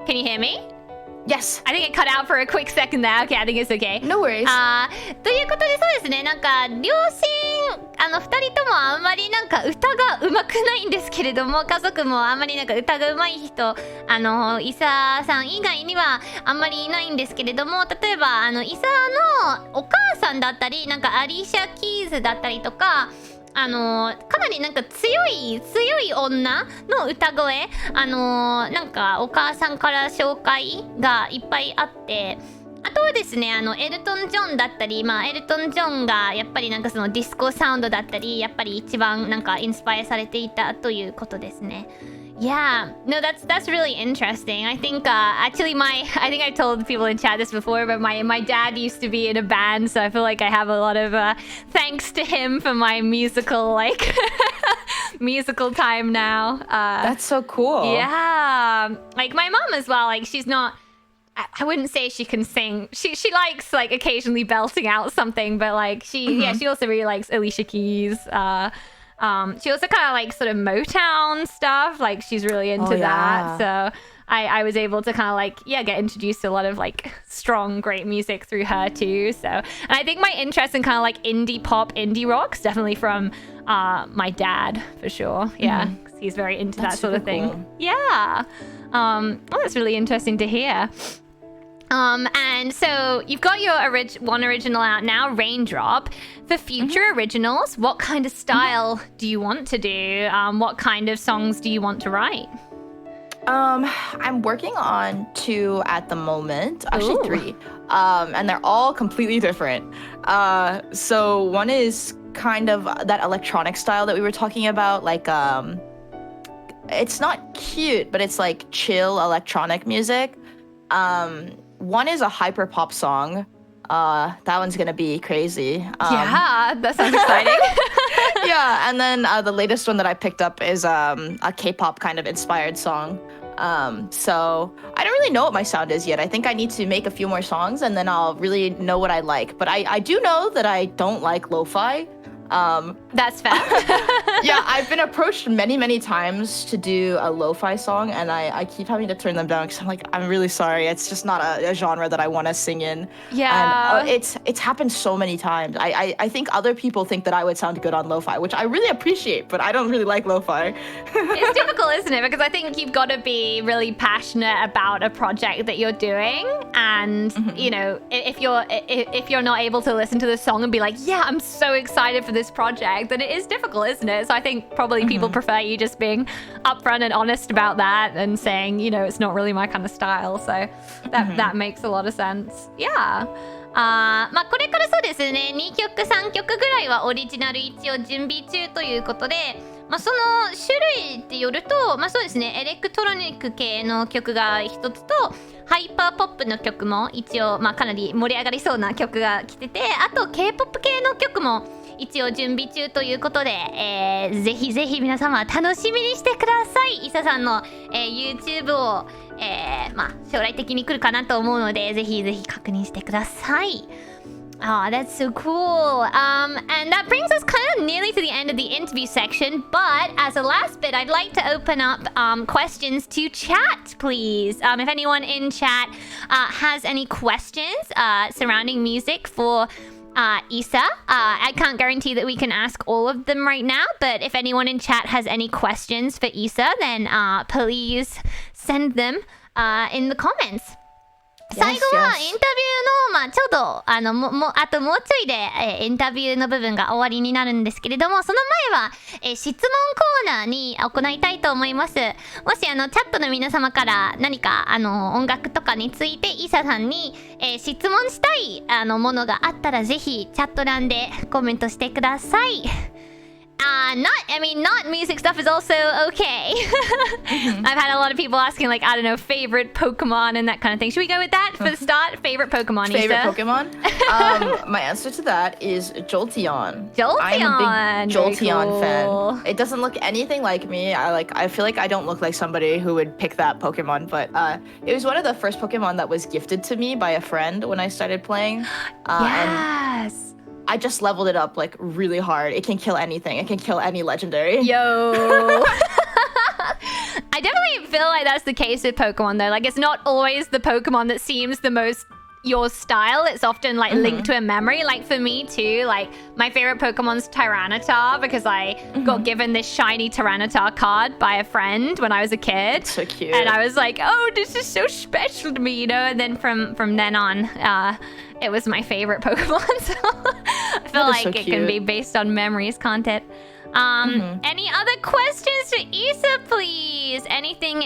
Can you hear me? Yes. I think it cut out for a quick second there. Okay, I think it's okay. No worries. ということでそうですね、なんか両親2人ともあんまりなんか歌が上手くないんですけれども、家族もあんまりなんか歌が上手い人イサさん以外にはあんまりいないんですけれども、例えばイサのお母さんだったりなんかアリシャ・キーズだったりとか、かなりなんか強い女の歌声、なんかお母さんから紹介がいっぱいあって、あとはですね、エルトン・ジョンだったり、エルトン・ジョンがやっぱりなんかそのディスコサウンドだったり、やっぱり一番なんかインスパイアされていたということですね。Yeah, no, that's really interesting. I think actually I think I told people in chat this before, but my dad used to be in a band, so I feel like I have a lot of thanks to him for my musical musical time now. That's so cool. Yeah, like my mom as well. Like she's not. I wouldn't say she can sing. She likes like occasionally belting out something, but like she also really likes Alicia Keys. She also kind of like sort of Motown stuff. Like she's really into that. So I was able to kind of like, get introduced to a lot of like strong, great music through her too. So, and I think my interest in kind of like indie pop, indie rock's definitely from my dad for sure. Yeah. 'Cause he's very into that sort of thing. Cool. Yeah. Well, that's really interesting to hear. And so you've got your one original out now, Raindrop. For future originals, what kind of style do you want to do? What kind of songs do you want to write? I'm working on 2 at the moment, actually Ooh. 3, and they're all completely different. So one is kind of that electronic style that we were talking about, like it's not cute, but it's like chill electronic music. One is a hyper pop song. That one's gonna be crazy. Yeah, that sounds exciting. Yeah, and then the latest one that I picked up is a K-pop kind of inspired song. So I don't really know what my sound is yet. I think I need to make a few more songs and then I'll really know what I like. But I do know that I don't like lo-fi. That's fair. Yeah, I've been approached many times to do a lo-fi song, and I keep having to turn them down because I'm like, I'm really sorry, it's just not a genre that I want to sing in. Yeah. And it's happened so many times. I think other people think that I would sound good on lo-fi, which I really appreciate, but I don't really like lo-fi. It's difficult, isn't it? Because I think you've got to be really passionate about a project that you're doing, and you know, if you're not able to listen to the song and be like, yeah, I'm so excited for this project, then it is difficult, isn't it? So I think probably people prefer you just being upfront and honest about that and saying, you know, it's not really my kind of style. So that makes a lot of sense. Yeah. これからそうですね、2曲3曲ぐらいはオリジナル一応準備中ということで、その種類ってよると、そうですね、エレクトロニック系の曲が一つと、ハイパーポップの曲も一応、かなり盛り上がりそうな曲が来てて、あと K-POP 系の曲も一応準備中ということで、ぜひぜひ皆様楽しみにしてください。イサさんの、YouTube を、将来的に来るかなと思うので、ぜひぜひ確認してください。Oh, that's so cool. And that brings us kind of nearly to the end of the interview section. But as a last bit, I'd like to open up questions to chat, please. If anyone in chat has any questions surrounding music for Isa, I can't guarantee that we can ask all of them right now. But if anyone in chat has any questions for Isa, then please send them in the comments. 最後はインタビューの、ちょうどあともうちょいで、インタビューの部分が終わりになるんですけれども、その前は、質問コーナーに行いたいと思います。もしチャットの皆様から何か音楽とかについてイサさんに、質問したいものがあったらぜひチャット欄でコメントしてください。Not music stuff is also okay. I've had a lot of people asking, like, I don't know, favorite Pokemon and that kind of thing. Should we go with that for the start? Favorite Pokemon, Favorite Isa? Pokemon? My answer to that is Jolteon. Jolteon. I'm a big Jolteon Very cool. fan. It doesn't look anything like me. I feel like I don't look like somebody who would pick that Pokemon, but it was one of the first Pokemon that was gifted to me by a friend when I started playing. Yes. And I just leveled it up like really hard. It can kill anything. It can kill any legendary. Yo. I definitely feel like that's the case with Pokemon though. Like it's not always the Pokemon that seems the most, your style, it's often like linked to a memory. Like for me too, like my favorite Pokemon's Tyranitar because I got given this shiny Tyranitar card by a friend when I was a kid. So cute. And I was like, oh, this is so special to me, you know? And then from then on, it was my favorite Pokemon. So I feel like so it can be based on memories content. Any other questions for Isa, please? Anything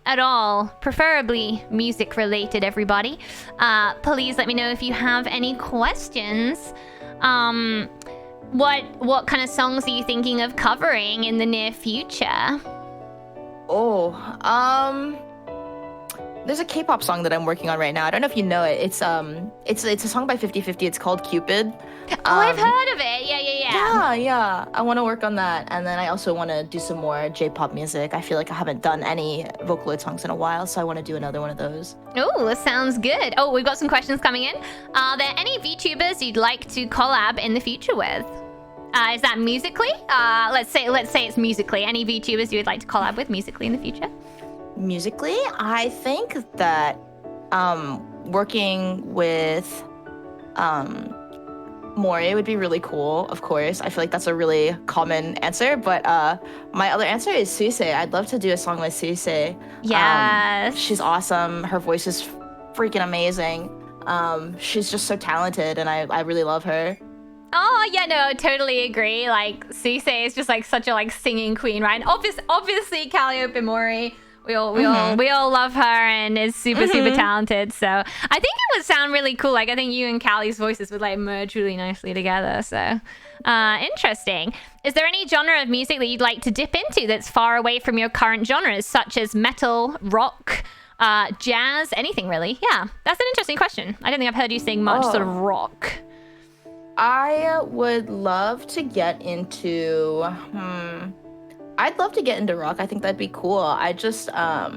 at all, preferably music related, everybody. Please let me know if you have any questions. What kind of songs are you thinking of covering in the near future? There's a K-pop song that I'm working on right now. I don't know if you know it. It's a song by 50/50. It's called Cupid. I've heard of it. Yeah. I want to work on that, and then I also want to do some more J-pop music. I feel like I haven't done any Vocaloid songs in a while, so I want to do another one of those. Oh, sounds good. Oh, we've got some questions coming in. Are there any VTubers you'd like to collab in the future with? Is that musically? Let's say it's musically. Any VTubers you would like to collab with musically in the future? Musically, I think that working with Mori would be really cool, of course. I feel like that's a really common answer, but my other answer is Suisei. I'd love to do a song with Suisei. Yes. She's awesome. Her voice is freaking amazing. She's just so talented, and I really love her. Oh, yeah, no, totally agree. Like, Suisei is just like such a like singing queen, right? And obviously Calliope Mori. We all love her and is super talented. So I think it would sound really cool. Like I think you and Callie's voices would like merge really nicely together. So interesting. Is there any genre of music that you'd like to dip into that's far away from your current genres, such as metal, rock, jazz, anything really? Yeah, that's an interesting question. I don't think I've heard you sing much sort of rock. I would love to get into I'd love to get into rock. I think that'd be cool. I just, I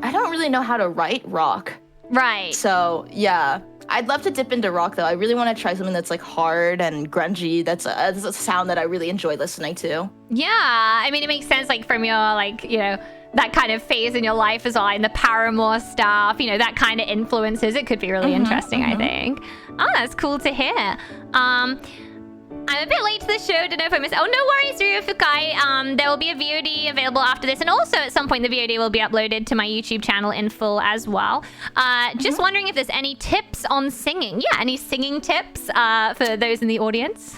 don't really know how to write rock. Right. So, yeah. I'd love to dip into rock, though. I really want to try something that's, like, hard and grungy. That's a sound that I really enjoy listening to. Yeah. I mean, it makes sense, like, from your, like, you know, that kind of phase in your life as well, and the Paramore stuff, you know, that kind of influences. It could be really interesting, I think. Oh, that's cool to hear. I'm a bit late to the show. Don't know if I missed. Oh, no worries, Ryu Fukai. There will be a VOD available after this, and also at some point the VOD will be uploaded to my YouTube channel in full as well. Just wondering if there's any tips on singing. Yeah, any singing tips for those in the audience?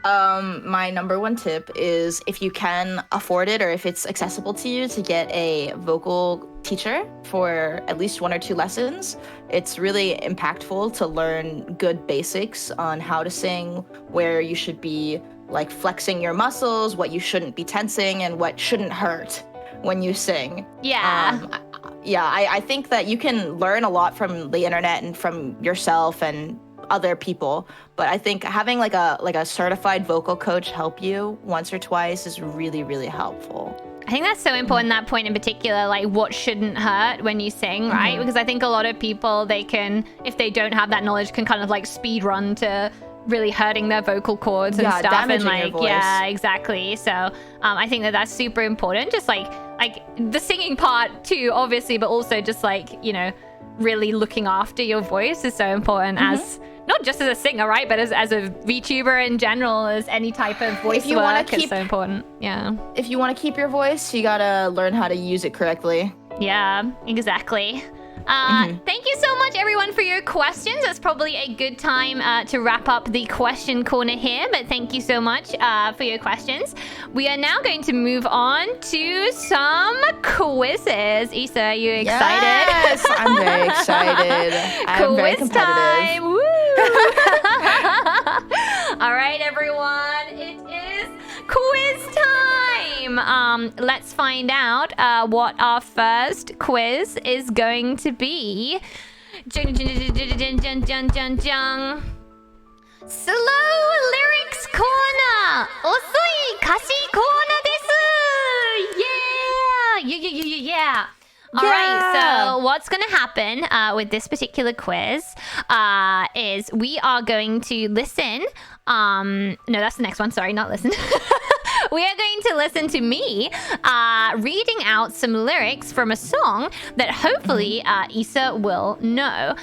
My number one tip is if you can afford it or if it's accessible to you to get a vocal teacher for at least 1 or 2 lessons. It's really impactful to learn good basics on how to sing, where you should be like flexing your muscles, what you shouldn't be tensing, and what shouldn't hurt when you sing. Yeah. I think that you can learn a lot from the internet and from yourself and other people, but I think having like a certified vocal coach help you once or twice is really, really helpful. I think that's so important, that point in particular, like what shouldn't hurt when you sing, right? Because I think a lot of people, they can, if they don't have that knowledge, can kind of like speed run to really hurting their vocal cords and stuff, and like your voice. Yeah, exactly. So I think that that's super important, just like the singing part too, obviously, but also just like, you know, really looking after your voice is so important as not just as a singer, right, but as a VTuber in general, as any type of voice work is so important. Yeah. If you want to keep your voice, you gotta learn how to use it correctly. Yeah, exactly. Thank you so much, everyone, for your questions. That's probably a good time to wrap up the question corner here, but thank you so much for your questions. We are now going to move on to some quizzes. Isa, are you excited? Yes, I'm very excited. I'm very competitive. Time. Woo! All right, everyone, it is quiz time. Let's find out what our first quiz is going to be. Slow lyrics corner. 遅い歌詞コーナーです. Yeah. All right, so what's going to happen with this particular quiz is we are going to listen. No, that's the next one. Sorry, not listen. we are going to listen to me reading out some lyrics from a song that hopefully Isa will know.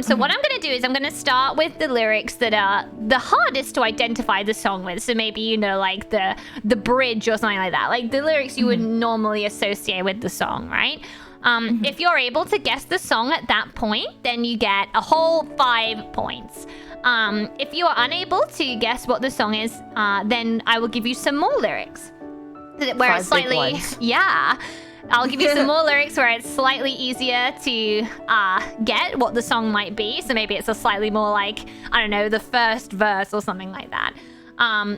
So what I'm going to do is I'm going to start with the lyrics that are the hardest to identify the song with. So maybe, you know, like the bridge or something like that. Like the lyrics you would normally associate with the song, right? If you're able to guess the song at that point, then you get a whole 5 points. If you are unable to guess what the song is, then I will give you some more lyrics. Where it's slightly, yeah. I'll give you some more lyrics where it's slightly easier to get what the song might be. So maybe it's a slightly more like, I don't know, the first verse or something like that.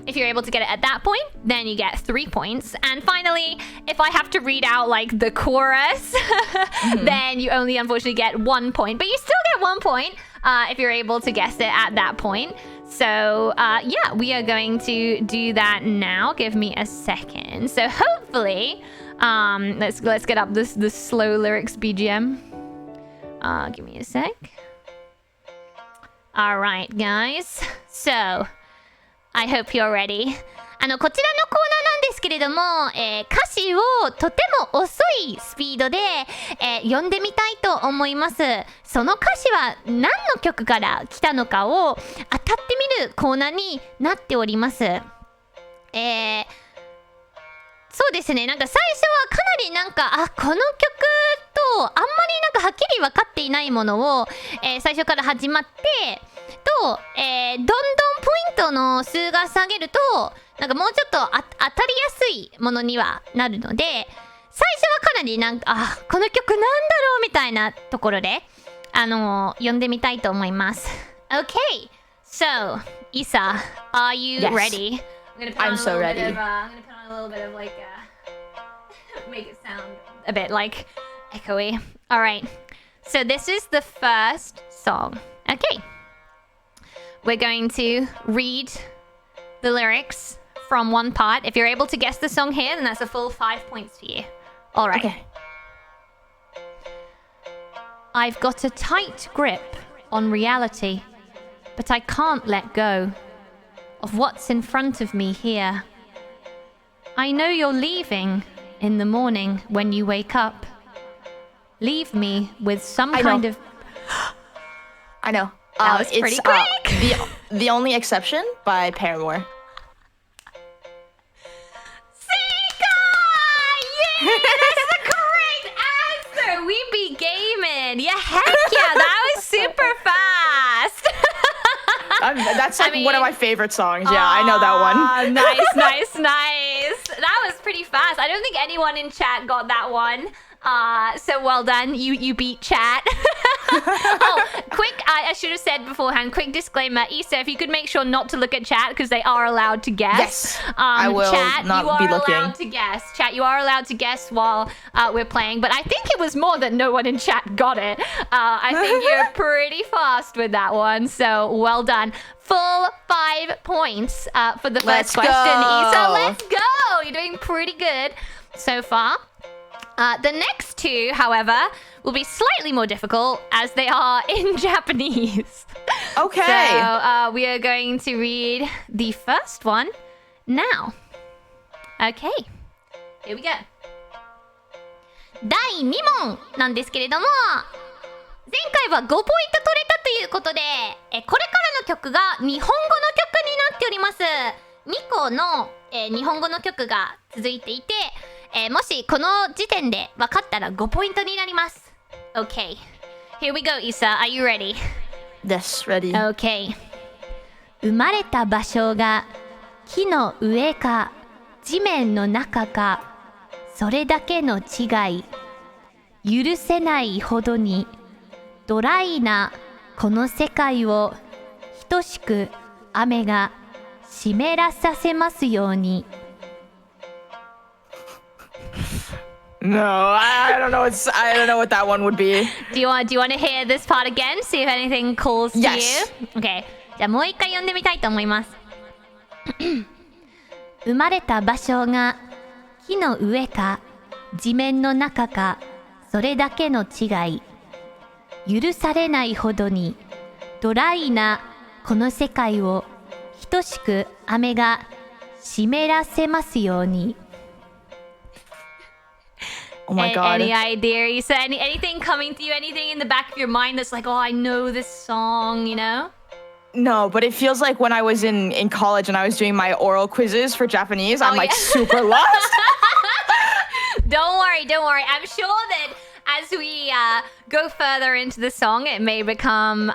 If you're able to get it at that point, then you get 3 points. And finally, if I have to read out like the chorus, then you only unfortunately get 1 point. But you still get 1 point if you're able to guess it at that point. So yeah, we are going to do that now. Give me a second. So hopefully, let's get up this slow lyrics BGM. Give me a sec. All right, guys. So I hope you're ready. こちらのコーナーなんですけれども、歌詞をとても遅いスピードで、読んでみたいと思います。その歌詞は何の曲から来たのかを当たってみるコーナーになっております。そうですね、なんか最初はかなりなんか、この曲とあんまりなんかはっきり分かっていないものを、最初から始まって、どんどんポイントの数が下げると、なんかもうちょっと当たりやすいものにはなるので、最初はかなりなんか、この曲なんだろうみたいなところで、読んでみたいと思います。Okay, so Isa, are you ready? I'm so ready. I'm gonna put on a little bit of like, make it sound a bit like echoey. All right, so this is the first song. Okay. We're going to read the lyrics from one part. If you're able to guess the song here, then that's a full 5 points for you. All right. Okay. I've got a tight grip on reality, but I can't let go of what's in front of me here. I know you're leaving in the morning when you wake up. Leave me with some kind of... I know. That was pretty quick. The Only Exception by Paramore. Yeah, that's the correct answer. We be gaming. Yeah, heck yeah, that was super fast. That's like one of my favorite songs. Yeah, I know that one. Nice. That was pretty fast. I don't think anyone in chat got that one. So well done. You beat chat. Quick, I should have said beforehand, quick disclaimer. Isa, if you could make sure not to look at chat because they are allowed to guess. Yes, I will chat, not be looking. You are allowed to guess. Chat, you are allowed to guess while we're playing. But I think it was more that no one in chat got it. I think you're pretty fast with that one. So well done. Full 5 points for the first question. Isa, let's go. You're doing pretty good so far. The next two, however, will be slightly more difficult as they are in Japanese. Okay. So we are going to read the first one now. Okay. Here we go. 第2問なんですけれども、前回は5ポイント取れたということで、これからの曲が日本語の曲になっております。2個の、日本語の曲が続いていて、もしこの時点で分かったら5ポイントになります。Okay. Here we go, Isa. Are you ready? Yes, ready. Okay. 生まれた場所が木の上か地面の中か、それだけの違い。許せないほどにドライなこの世界を等しく雨が湿らさせますように。No, I don't know. I don't know what that one would be. Do you want to hear this part again? See if anything calls to Yes. you? Okay. じゃあもう一回読んでみたいと思います。生まれた場所が木の上か地面の中か、それだけの違い。許されないほどにドライなこの世界を等しく雨が湿らせますように. Oh my god. Any idea? You said anything coming to you? Anything in the back of your mind that's like, oh, I know this song, you know? No, but it feels like when I was in college and I was doing my oral quizzes for Japanese, I'm like super lost. Don't worry. I'm sure that as we go further into the song, it may become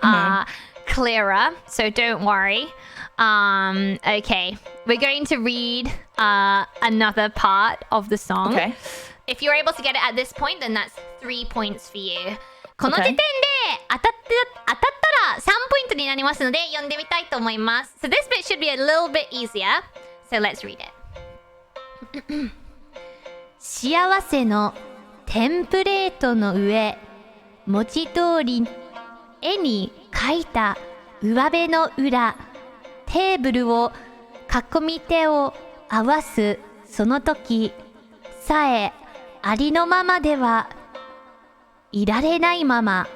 clearer. So don't worry. Okay, we're going to read another part of the song. Okay. If you're able to get it at this point, then that's 3 points for you. この時点で当たったら3ポイントになりますので読んでみたいと思います。So this bit should be a little bit easier. So let's read it. 幸せのテンプレートの上、文字通り絵に描いた上辺の裏、テーブルを囲み手を合わすその時さえありのままではいられないまま。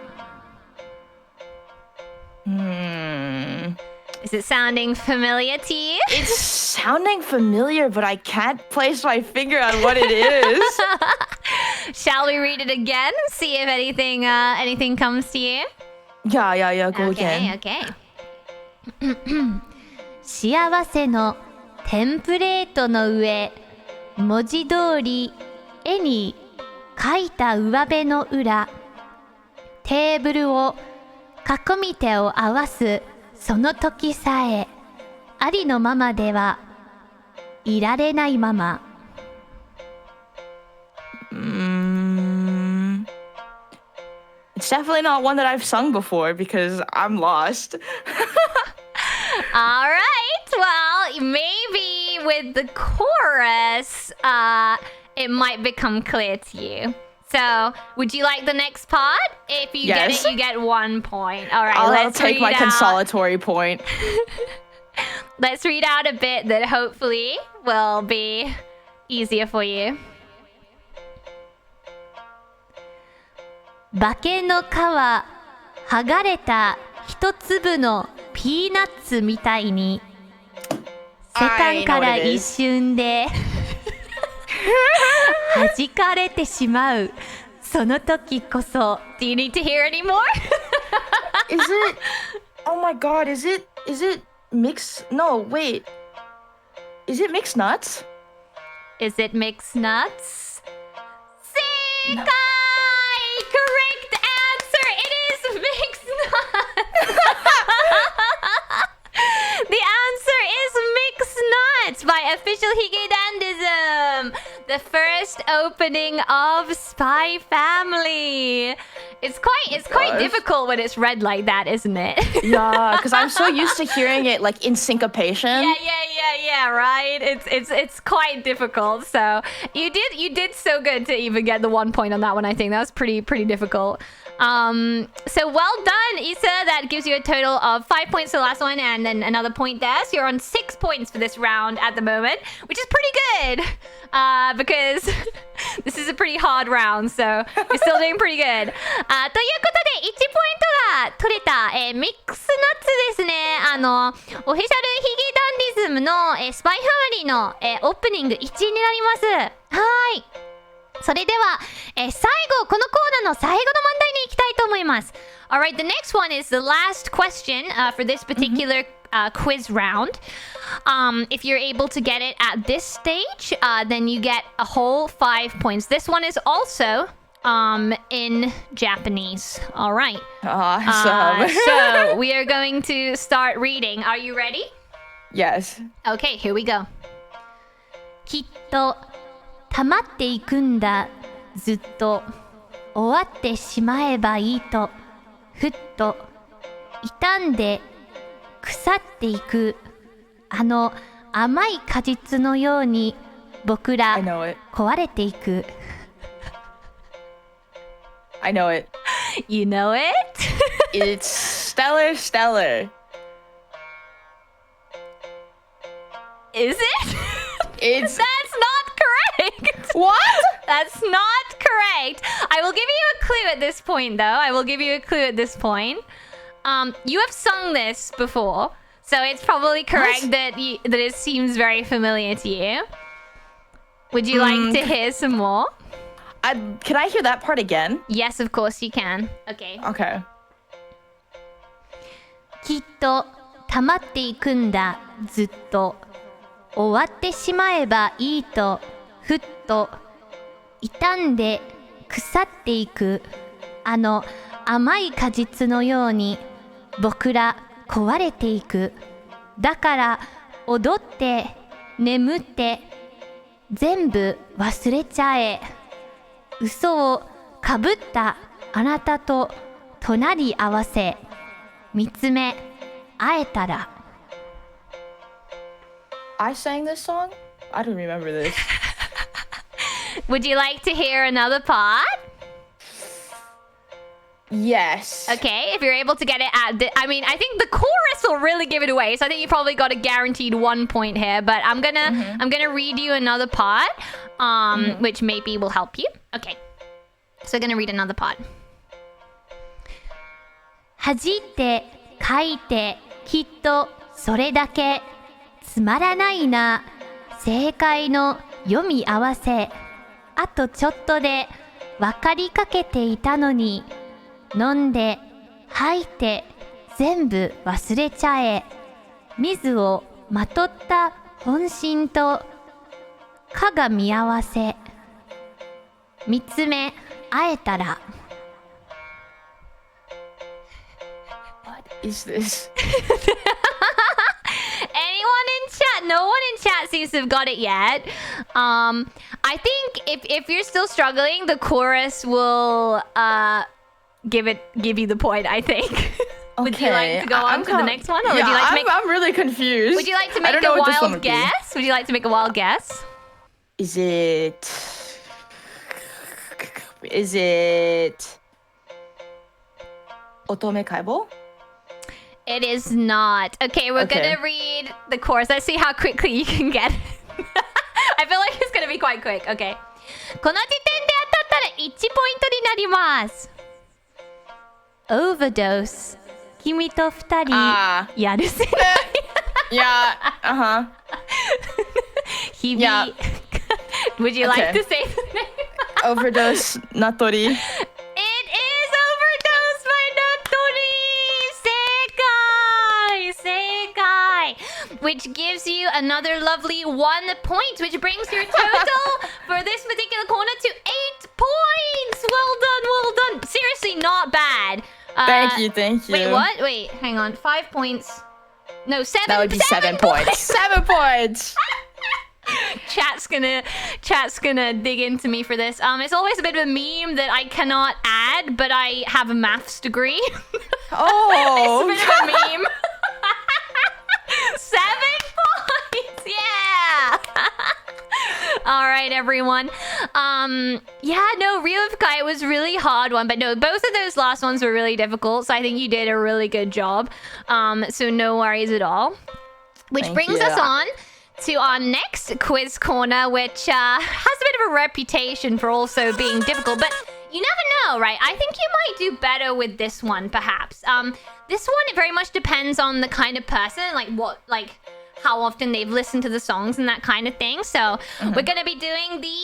Is it sounding familiar to you? It's sounding familiar, but I can't place my finger on what it is. Shall we read it again? See if anything comes to you? Yeah. Go again. Okay. 幸せのテンプレートの上、文字通り絵に描いた上辺の裏、テーブルを囲み手を合わすその時さえありのままではいられないまま。It's definitely not one that I've sung before because I'm lost. All right. Well, maybe with the chorus, it might become clear to you. So, would you like the next part? If you get it, you get 1 point. All right, I'll take my consolatory point. Let's read out a bit that hopefully will be easier for you. 化けの皮剥がれた一粒のピーナッツみたいに世界から一瞬で弾かれてしまうその時こそ。 Do you need to hear any more? Is it? Oh my god, is it mixed? No, wait. Is it mixed nuts? Is it mixed nuts? 正解! Correct answer! It is mixed nuts! The answer is Mixed Nuts by Official Higedandism, the first opening of Spy Family. It's quite difficult when it's read like that, isn't it? Yeah, because I'm so used to hearing it like in syncopation. Yeah, right? It's quite difficult. So you did so good to even get the 1 point on that one. I think that was pretty difficult. So well done, Isa. That gives you a total of 5 points for the last one, and then another point there. So you're on 6 points for this round at the moment, which is pretty good. Because this is a pretty hard round, so you're still doing pretty good. ということで1ポイントが取れた、ミックスナッツですね。オフィシャルヒゲダンディズムの、スパイファミリーの、オープニング1位になります。はい。それでは、最後このコーナーの最後の問題に行きたいと思います。Alright, the next one is the last question for this particular quiz round. If you're able to get it at this stage, then you get a whole 5 points. This one is also in Japanese. Alright. Awesome. So we are going to start reading. Are you ready? Yes. Okay, here we go. きっと溜まっていくんだずっと終わってしまえばいいとふっと傷んで腐っていくあの甘い果実のように僕ら I know it. 壊れていく I know it. You know it? It's Stellar. Is it? It's That's not correct. what? That's not correct. I will give you a clue at this point, though. You have sung this before. So it's probably correct What? that it seems very familiar to you. Would you like to hear some more? Can I hear that part again? Yes, of course you can. Okay. Okay. きっと溜まっていくんだずっと終わってしまえばいいとふっと傷んで腐っていくあの甘い果実のように僕ら壊れていくだから踊って眠って全部忘れちゃえ嘘をかぶったあなたと隣り合わせ見つめ会えたら I sang this song? I don't remember this. Would you like to hear another part? Yes. Okay, if you're able to get it at I mean, I think the chorus will really give it away. So I think you probably got a guaranteed 1 point here, but I'm gonna read you another part, which maybe will help you. Okay. So I'm gonna read another part. 恥じて書いてきっとそれだけつまらないな正解の読み合わせあとちょっとで分かりかけていたのに飲んで吐いて全部忘れちゃえ水をまとった本心と鏡合わせ見つめ会えたら Is this? Anyone in chat? No one in chat seems to have got it yet. I think if you're still struggling, the chorus will give you the point. I think. Would you like to go on to the next one, or would you like to make? I'm really confused. Would you like to make a wild guess? Would you like to make a wild guess? Is it? Otome Kaibo? It is not. Okay, we're gonna read the chorus. Let's see how quickly you can get it. I feel like it's gonna be quite quick. Okay. この時点で当たったら1ポイントになります。Overdose. 君と二人やるせない。Yeah. Uh-huh. 日々。Would you like to say the name? Overdose Natori. It is Overdose by Natori! 正解! Which gives you another lovely 1 point, which brings your total for this particular corner to 8 points! Well done! Seriously, not bad. Thank you. Wait, what? Wait, hang on. 5 points. No, 7. That would be 7 points. 7 points! Chat's gonna dig into me for this. It's always a bit of a meme that I cannot add, but I have a maths degree. Oh! It's a bit of a meme. 7 points! Yeah! Alright, everyone. Ryuvkai was really hard one, but no, both of those last ones were really difficult, so I think you did a really good job. So no worries at all. Which brings us on to our next quiz corner, which has a bit of a reputation for also being difficult, but you never know, right? I think you might do better with this one, perhaps. This one, it very much depends on the kind of person, how often they've listened to the songs and that kind of thing. So we're gonna be doing the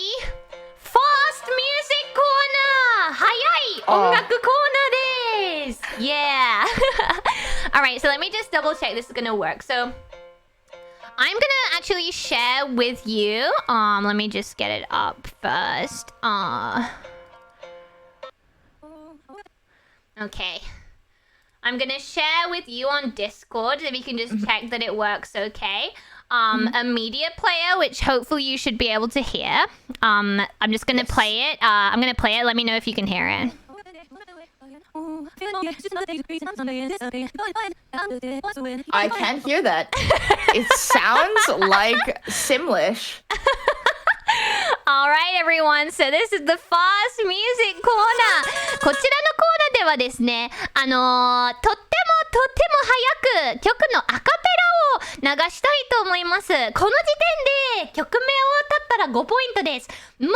fast music corner. Hayai ongaku corner desu. Yeah. All right, so let me just double check this is gonna work. So I'm gonna actually share with you. Let me just get it up first. Okay. I'm gonna share with you on Discord if you can just check that it works okay. A media player, which hopefully you should be able to hear. I'm just gonna play it. I'm gonna play it. Let me know if you can hear it. I can't hear that. It sounds like Simlish. Alright everyone, so this is the fast music corner. こちらのコーナーでしてはですね、とっても早く曲のアカペラを流したいと思います。この時点で曲名を歌ったら5ポイントです。もうちょ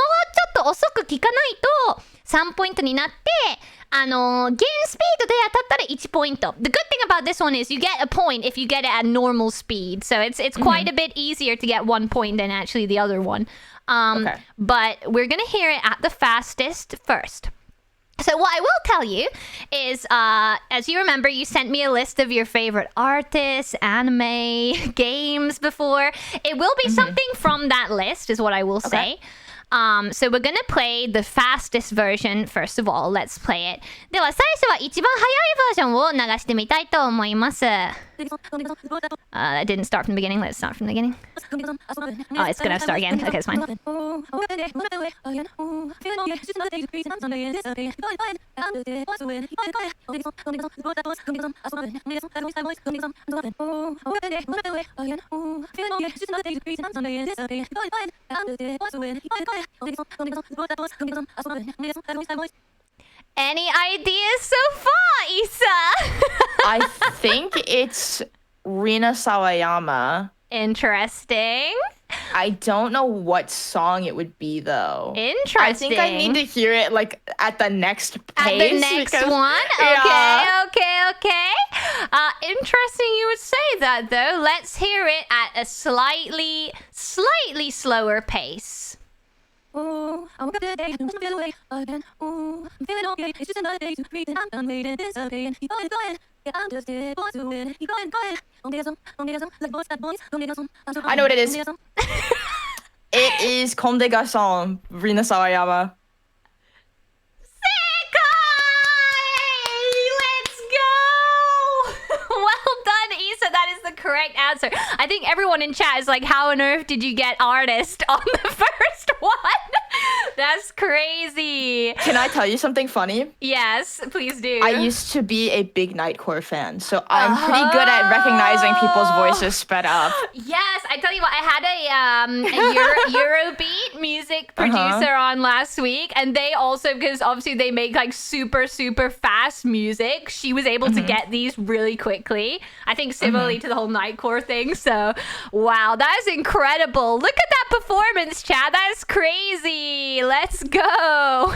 っと遅く聞かないと3ポイントになって、ゲームスピードで当たったら1ポイント。The good thing about this one is you get a point if you get it at normal speed. So it's quite a bit easier to get 1 point than actually the other one. Okay. But we're gonna hear it at the fastest first. So what I will tell you is, as you remember, you sent me a list of your favorite artists, anime, games before. It will be something from that list, is what I will say. So we're gonna play the fastest version first of all. Let's play it. では最初は一番早いバージョンを流してみたいと思います。That didn't start from the beginning. Let's start from the beginning. Oh, it's gonna start again. Okay, it's fine. Any ideas so far, Isa? I think it's Rina Sawayama. Interesting. I don't know what song it would be though. Interesting. I think I need to hear it like at the next pace. At the next because, one? yeah. Okay. Interesting you would say that though. Let's hear it at a slightly slower pace. Oh, I woke up today, I don't feel away again. Oh, I'm feeling okay. It's just another day to breathe, and I'm done waiting, disappearing. Keep going. Yeah, I'm just a boy to win. Keep going. Don't get some, like boys, that boys. Don't get some. I know what it is. It is Comme des Garçons, Rina Sawayama. Let's go! Well done, Isa. That is the correct answer. I think everyone in chat is like, how on earth did you get artist on the first one? That's crazy. Can I tell you something funny? Yes, please do. I used to be a big Nightcore fan, so I'm pretty good at recognizing people's voices sped up. Yes, I tell you what, I had a Eurobeat music producer on last week, and they also, because obviously they make like super fast music, she was able to get these really quickly. I think similarly to the whole Nightcore thing. So, wow, that is incredible. Look at that performance, Chad. That is crazy. Let's go.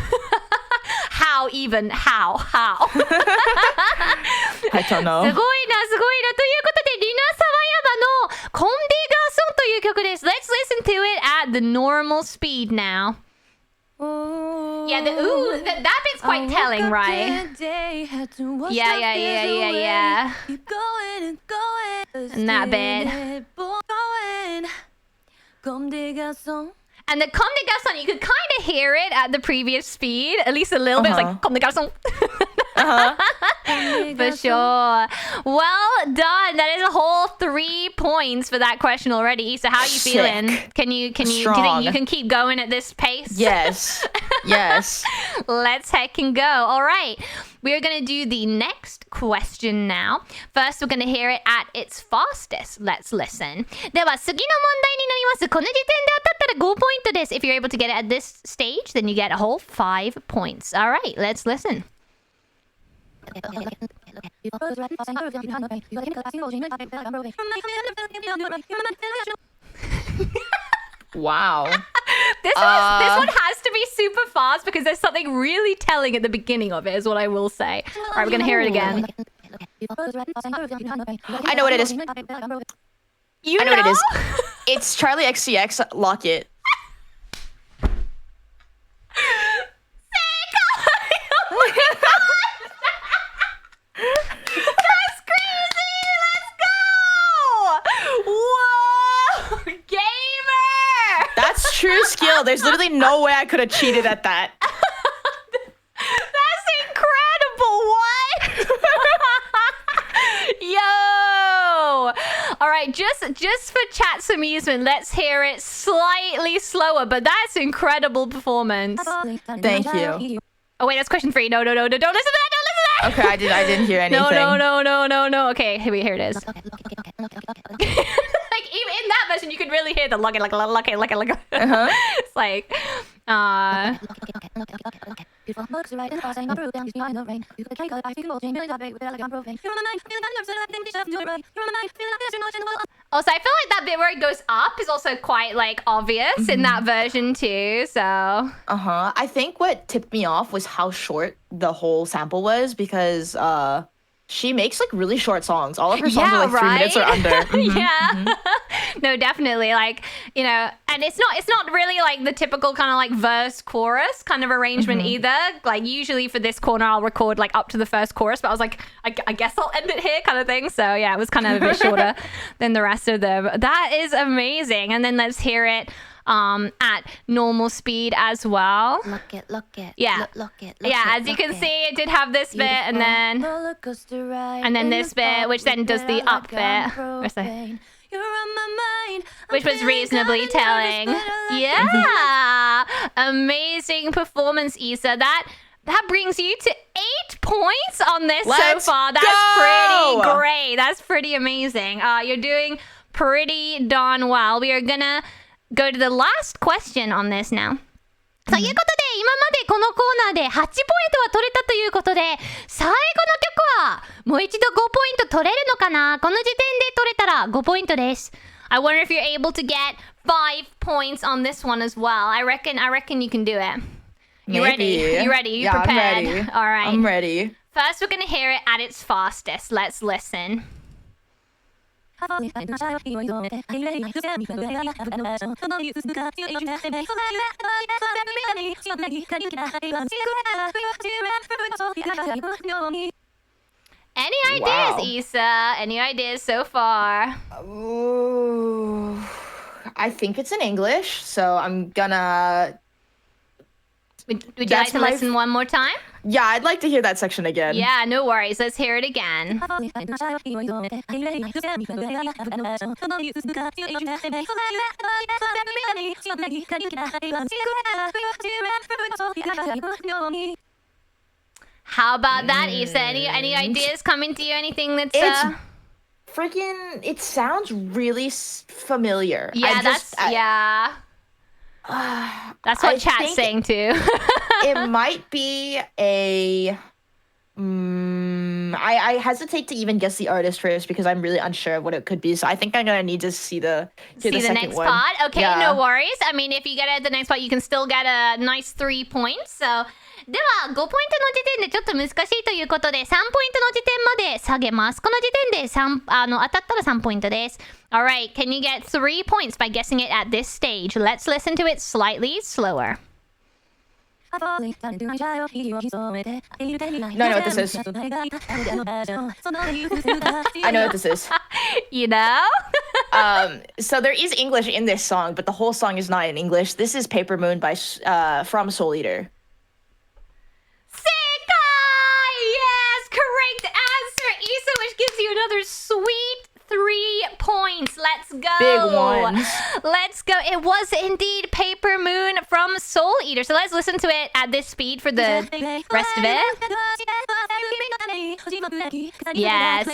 How even? How? I don't know. すごいな。ということで、リナ・サワヤマのコンビガーソンという曲です。Let's listen to it at the normal speed now. Yeah, that bit's quite telling, right? Yeah. And that bit. And the Comme des Garçons, you could kind of hear it at the previous speed, at least a little bit. It's like Comme des Garçons. For sure. Well done. That is a whole 3 points for that question already. So how are you feeling? Can you do you think you can keep going at this pace? Yes. Let's heck and go. All right. We're going to do the next question now. First, we're going to hear it at its fastest. Let's listen. では、次の問題になります。この時点で当たったら5ポイントです。If you're able to get it at this stage, then you get a whole 5 points. All right, let's listen. Wow. This one has to be super fast because there's something really telling at the beginning of it, is what I will say. All right, we're going to hear it again. I know what it is. You I know what it is. It's Charlie XCX, Lock It. That's crazy! Let's go! Whoa! Gamer! That's true skill. There's literally no way I could have cheated at that. That's incredible! What? Yo! All right, just for chat's amusement, let's hear it slightly slower, but that's incredible performance. Thank you. Oh wait, that's question 3. No, don't listen to that! Okay, I didn't hear anything. No. Okay, here it is. Like even in that version, you could really hear the lock it. It's like, Also, I feel like that bit where it goes up is also quite like obvious in that version too. So I think what tipped me off was how short the whole sample was because she makes like really short songs. All of her songs are like 3 minutes or under. No, definitely. Like, you know, and it's not really like the typical kind of like verse chorus kind of arrangement either. Like usually for this corner, I'll record like up to the first chorus, but I was like, I guess I'll end it here kind of thing. So yeah, it was kind of a bit shorter than the rest of them. That is amazing. And then let's hear it at normal speed as well. Look it. Yeah. Look it. Yeah, as you can see, it did have this bit and then this bit, which then does the up bit. Which was reasonably telling. Yeah. Amazing performance, Isa. That brings you to 8 points on this so far. That's pretty great. That's pretty amazing. You're doing pretty darn well. We are gonna go to the last question on this now. ということで、今までこのコーナーで8ポイントは取れたということで、最後の曲はもう一度5ポイント取れるのかな？この時点で取れたら5ポイントです。I wonder if you're able to get 5 points on this one as well. I reckon you can do it. You ready? You ready? You prepared? I'm ready. All right. I'm ready. First, we're going to hear it at its fastest. Let's listen. I Any ideas, Isa? Any ideas so far? Ooh, I think it's in English, so I'm gonna... Would you like to listen one more time? Yeah, I'd like to hear that section again. Yeah, no worries. Let's hear it again. How about that, Isa? Any ideas coming to you? Anything that's... It's freaking... It sounds really familiar. Yeah, that's what chat's saying too. It might be a... I hesitate to even guess the artist first because I'm really unsure of what it could be. So I think I'm gonna need to see the next one. part. Okay, no worries. I mean, if you get it at the next part, you can still get a nice 3 points. So では5ポイントの時点でちょっと難しいということで3ポイントの時点まで下げます。この時点で当たったら3ポイントです。Alright, can you get 3 points by guessing it at this stage? Let's listen to it slightly slower. No, I know what this is. I know what this is. You know? So there is English in this song, but the whole song is not in English. This is Paper Moon by from Soul Eater. Yes, correct answer, Isa, which gives you another sweet 3 points. Let's go. Big ones. Let's go. It was indeed Paper Moon from Soul Eater. So let's listen to it at this speed for the rest of it. Yes.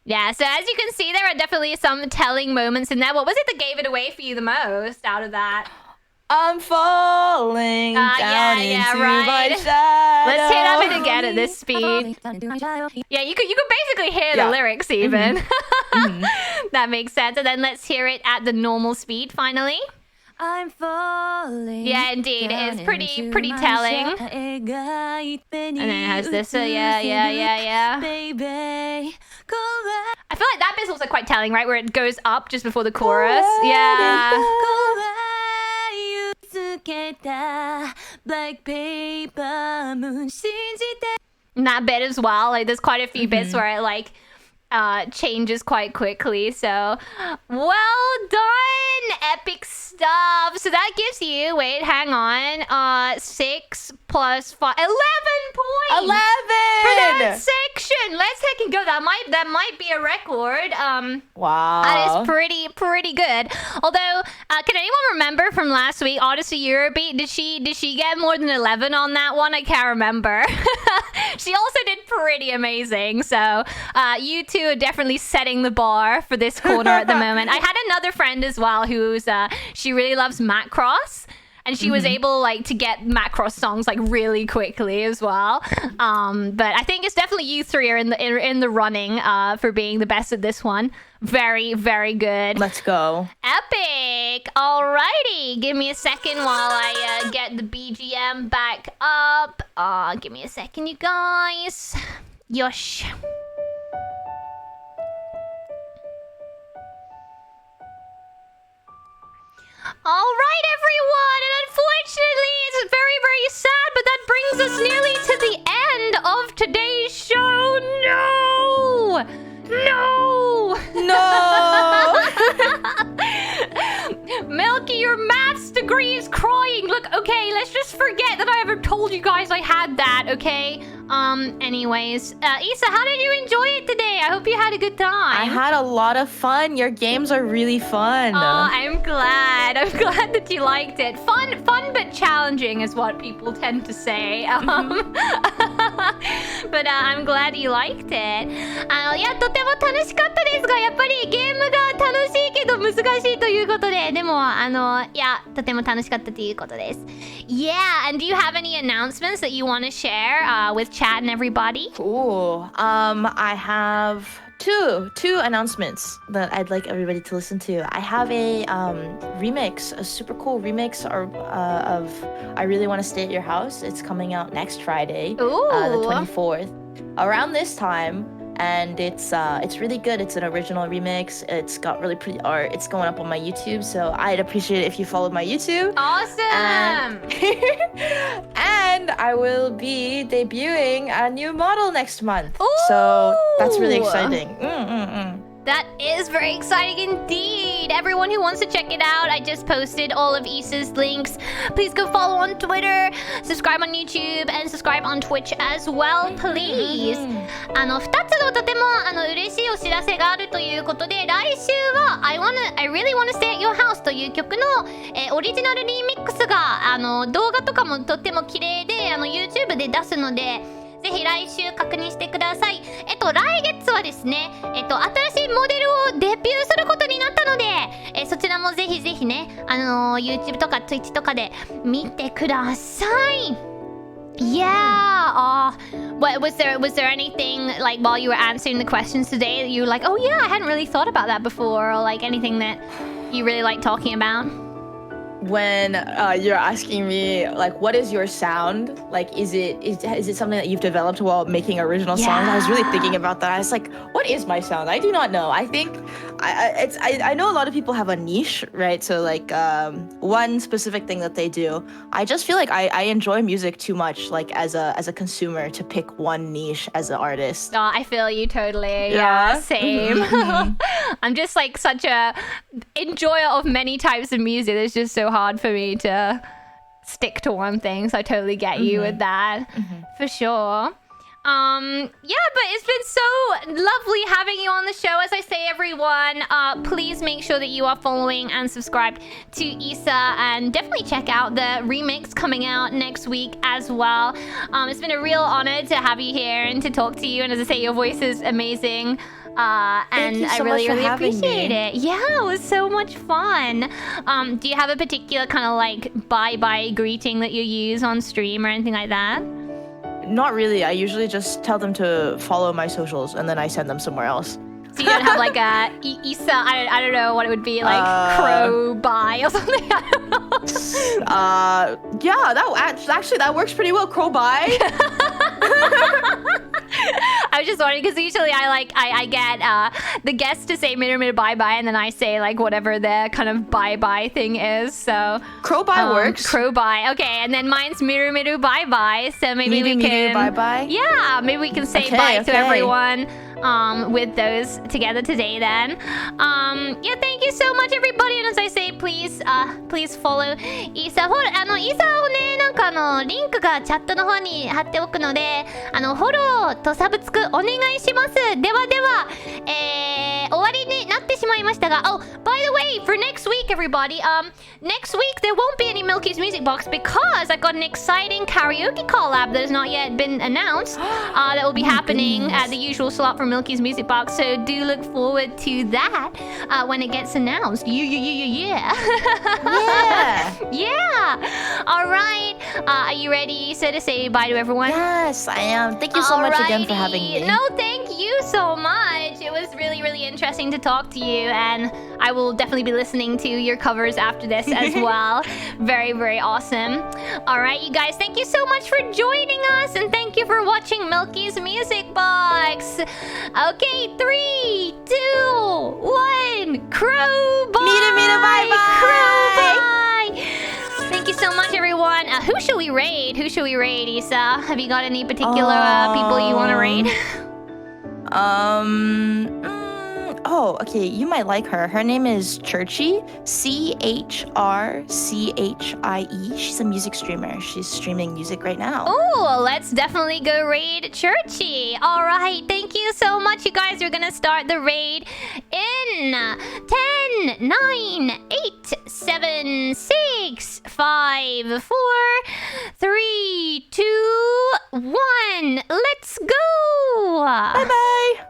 Yeah, so as you can see, there are definitely some telling moments in there. What was it that gave it away for you the most out of that? I'm falling down into my shadow. Let's hit up it again at this speed. Yeah, you could basically hear the lyrics even. That makes sense. And then let's hear it at the normal speed finally. I'm falling. Yeah, indeed. It is pretty telling. And then it has this. Yeah. I feel like that bit's also quite telling, right? Where it goes up just before the chorus. Yeah. Black paper moon. And that bit as well. Like there's quite a few bits where it like changes quite quickly. So well done, epic stuff. So that gives you, wait, hang on, 6 plus 5. 11 points! 11! For that section! Let's heck and go. That might be a record. Wow. That is pretty good. Although, can anyone remember from last week, Odyssey Eurobeat? Did she get more than 11 on that one? I can't remember. She also did pretty amazing. So, you two are definitely setting the bar for this corner at the moment. I had another friend as well who's she really loves Macross. And she was able to get Macross songs really quickly as well. But I think it's definitely you three are in the running for being the best at this one. Very, very good. Let's go. Epic. Alrighty. Give me a second while I get the BGM back up. Give me a second, you guys. Yosh. All right, everyone, and unfortunately, it's very, very sad, but that brings us nearly to the end of today's show. No! Milky, your maths degree is crying. Look, okay, let's just forget that I ever told you guys I had that, okay? Anyways, Isa, how did you enjoy it today? I hope you had a good time. I had a lot of fun. Your games are really fun. Oh, I'm glad. I'm glad that you liked it. Fun but challenging is what people tend to say. But I'm glad you liked it. いや、とても楽しかったですが、やっぱりゲームが楽しいけど難しいということで、でもいや、とても楽しかったということです。Yeah, and do you have any announcements that you want to share with chat and everybody? Ooh, I have two announcements that I'd like everybody to listen to. I have a remix, a super cool remix of I Really Want to Stay at Your House. It's coming out next Friday, the 24th, around this time. And it's really good. It's an original remix. It's got really pretty art. It's going up on my YouTube, so I'd appreciate it if you followed my YouTube. Awesome! And I will be debuting a new model next month. Ooh! So that's really exciting. That is very exciting indeed. Everyone who wants to check it out, I just posted all of Issa's links. Please go follow on Twitter, subscribe on YouTube, and subscribe on Twitch as well, please. 2つのとても嬉しいお知らせがあるということで、来週は I Really Wanna Stay at Your House という曲の、オリジナルリミックスが動画とかもとっても綺麗でYouTube で出すので、ぜひ来週確認してください。来月はですね、新しいモデルをデビューすることになったので、そちらもぜひぜひね、YouTube とか Twitch とかで見てください。Yeah. Was there anything while you were answering the questions today that you were like, oh yeah, I hadn't really thought about that before, or anything that you really like talking about? When you're asking me what is your sound, is it something that you've developed while making original songs? I was really thinking about that. I was like, what is my sound? I do not know. I think I know a lot of people have a niche, right? So one specific thing that they do. I just feel like I enjoy music too much as a consumer to pick one niche as an artist. Oh, I feel you totally. Yeah, same. I'm just such a enjoyer of many types of music. It's just so hard for me to stick to one thing, so I totally get you with that. For sure. Yeah, but it's been so lovely having you on the show. As I say, everyone, please make sure that you are following and subscribed to Isa, and definitely check out the remix coming out next week as well. It's been a real honor to have you here and to talk to you, and as I say, your voice is amazing. And I really appreciate it. Yeah, it was so much fun. Do you have a particular kind of bye-bye greeting that you use on stream or anything like that? Not really. I usually just tell them to follow my socials and then I send them somewhere else. So you don't have a Isa, I don't know what it would be, crow bye or something? I don't know. Yeah, that works pretty well, crow bye. I was just wondering because usually I get the guests to say miru bye bye, and then I say whatever their kind of bye bye thing is. So crow bye works. Crow bye, okay, and then mine's miru bye bye. So maybe we can bye bye. Yeah, maybe we can say bye to everyone. with those together today then. Yeah, thank you so much everybody. And as I say, please follow Isa. イサをね、なんかリンクがチャットの方に貼っておくので、フォローとサブスクお願いします。ではでは、終わりになってしまいましたが、Oh, by the way, for next week, everybody, next week there won't be any Milky's Music Box because I've got an exciting karaoke collab that has not yet been announced. That will be happening at the usual slot for Milky's Music Box. So do look forward to that when it gets announced. Yeah. Yeah. All right. Are you ready, Issa, to say bye to everyone? Yes, I am. Thank you so much again for having me. No, thank you so much. It was really, really interesting to talk to you, and I will definitely be listening to your covers after this as well. Very, very awesome. All right, you guys, thank you so much for joining us, and thank you for watching Milky's Music Box. Okay, 3, 2, 1. Crow bye. Meet bye bye. Crow bye. Thank you so much, everyone. Who should we raid? Issa? Have you got any particular people you want to raid? Oh, okay. You might like her. Her name is Churchy. CHRCHIE. She's a music streamer. She's streaming music right now. Oh, let's definitely go raid Churchy. All right. Thank you so much, you guys. We're going to start the raid in 10, 9, 8, 7, 6, 5, 4, 3, 2, 1. Let's go. Bye-bye.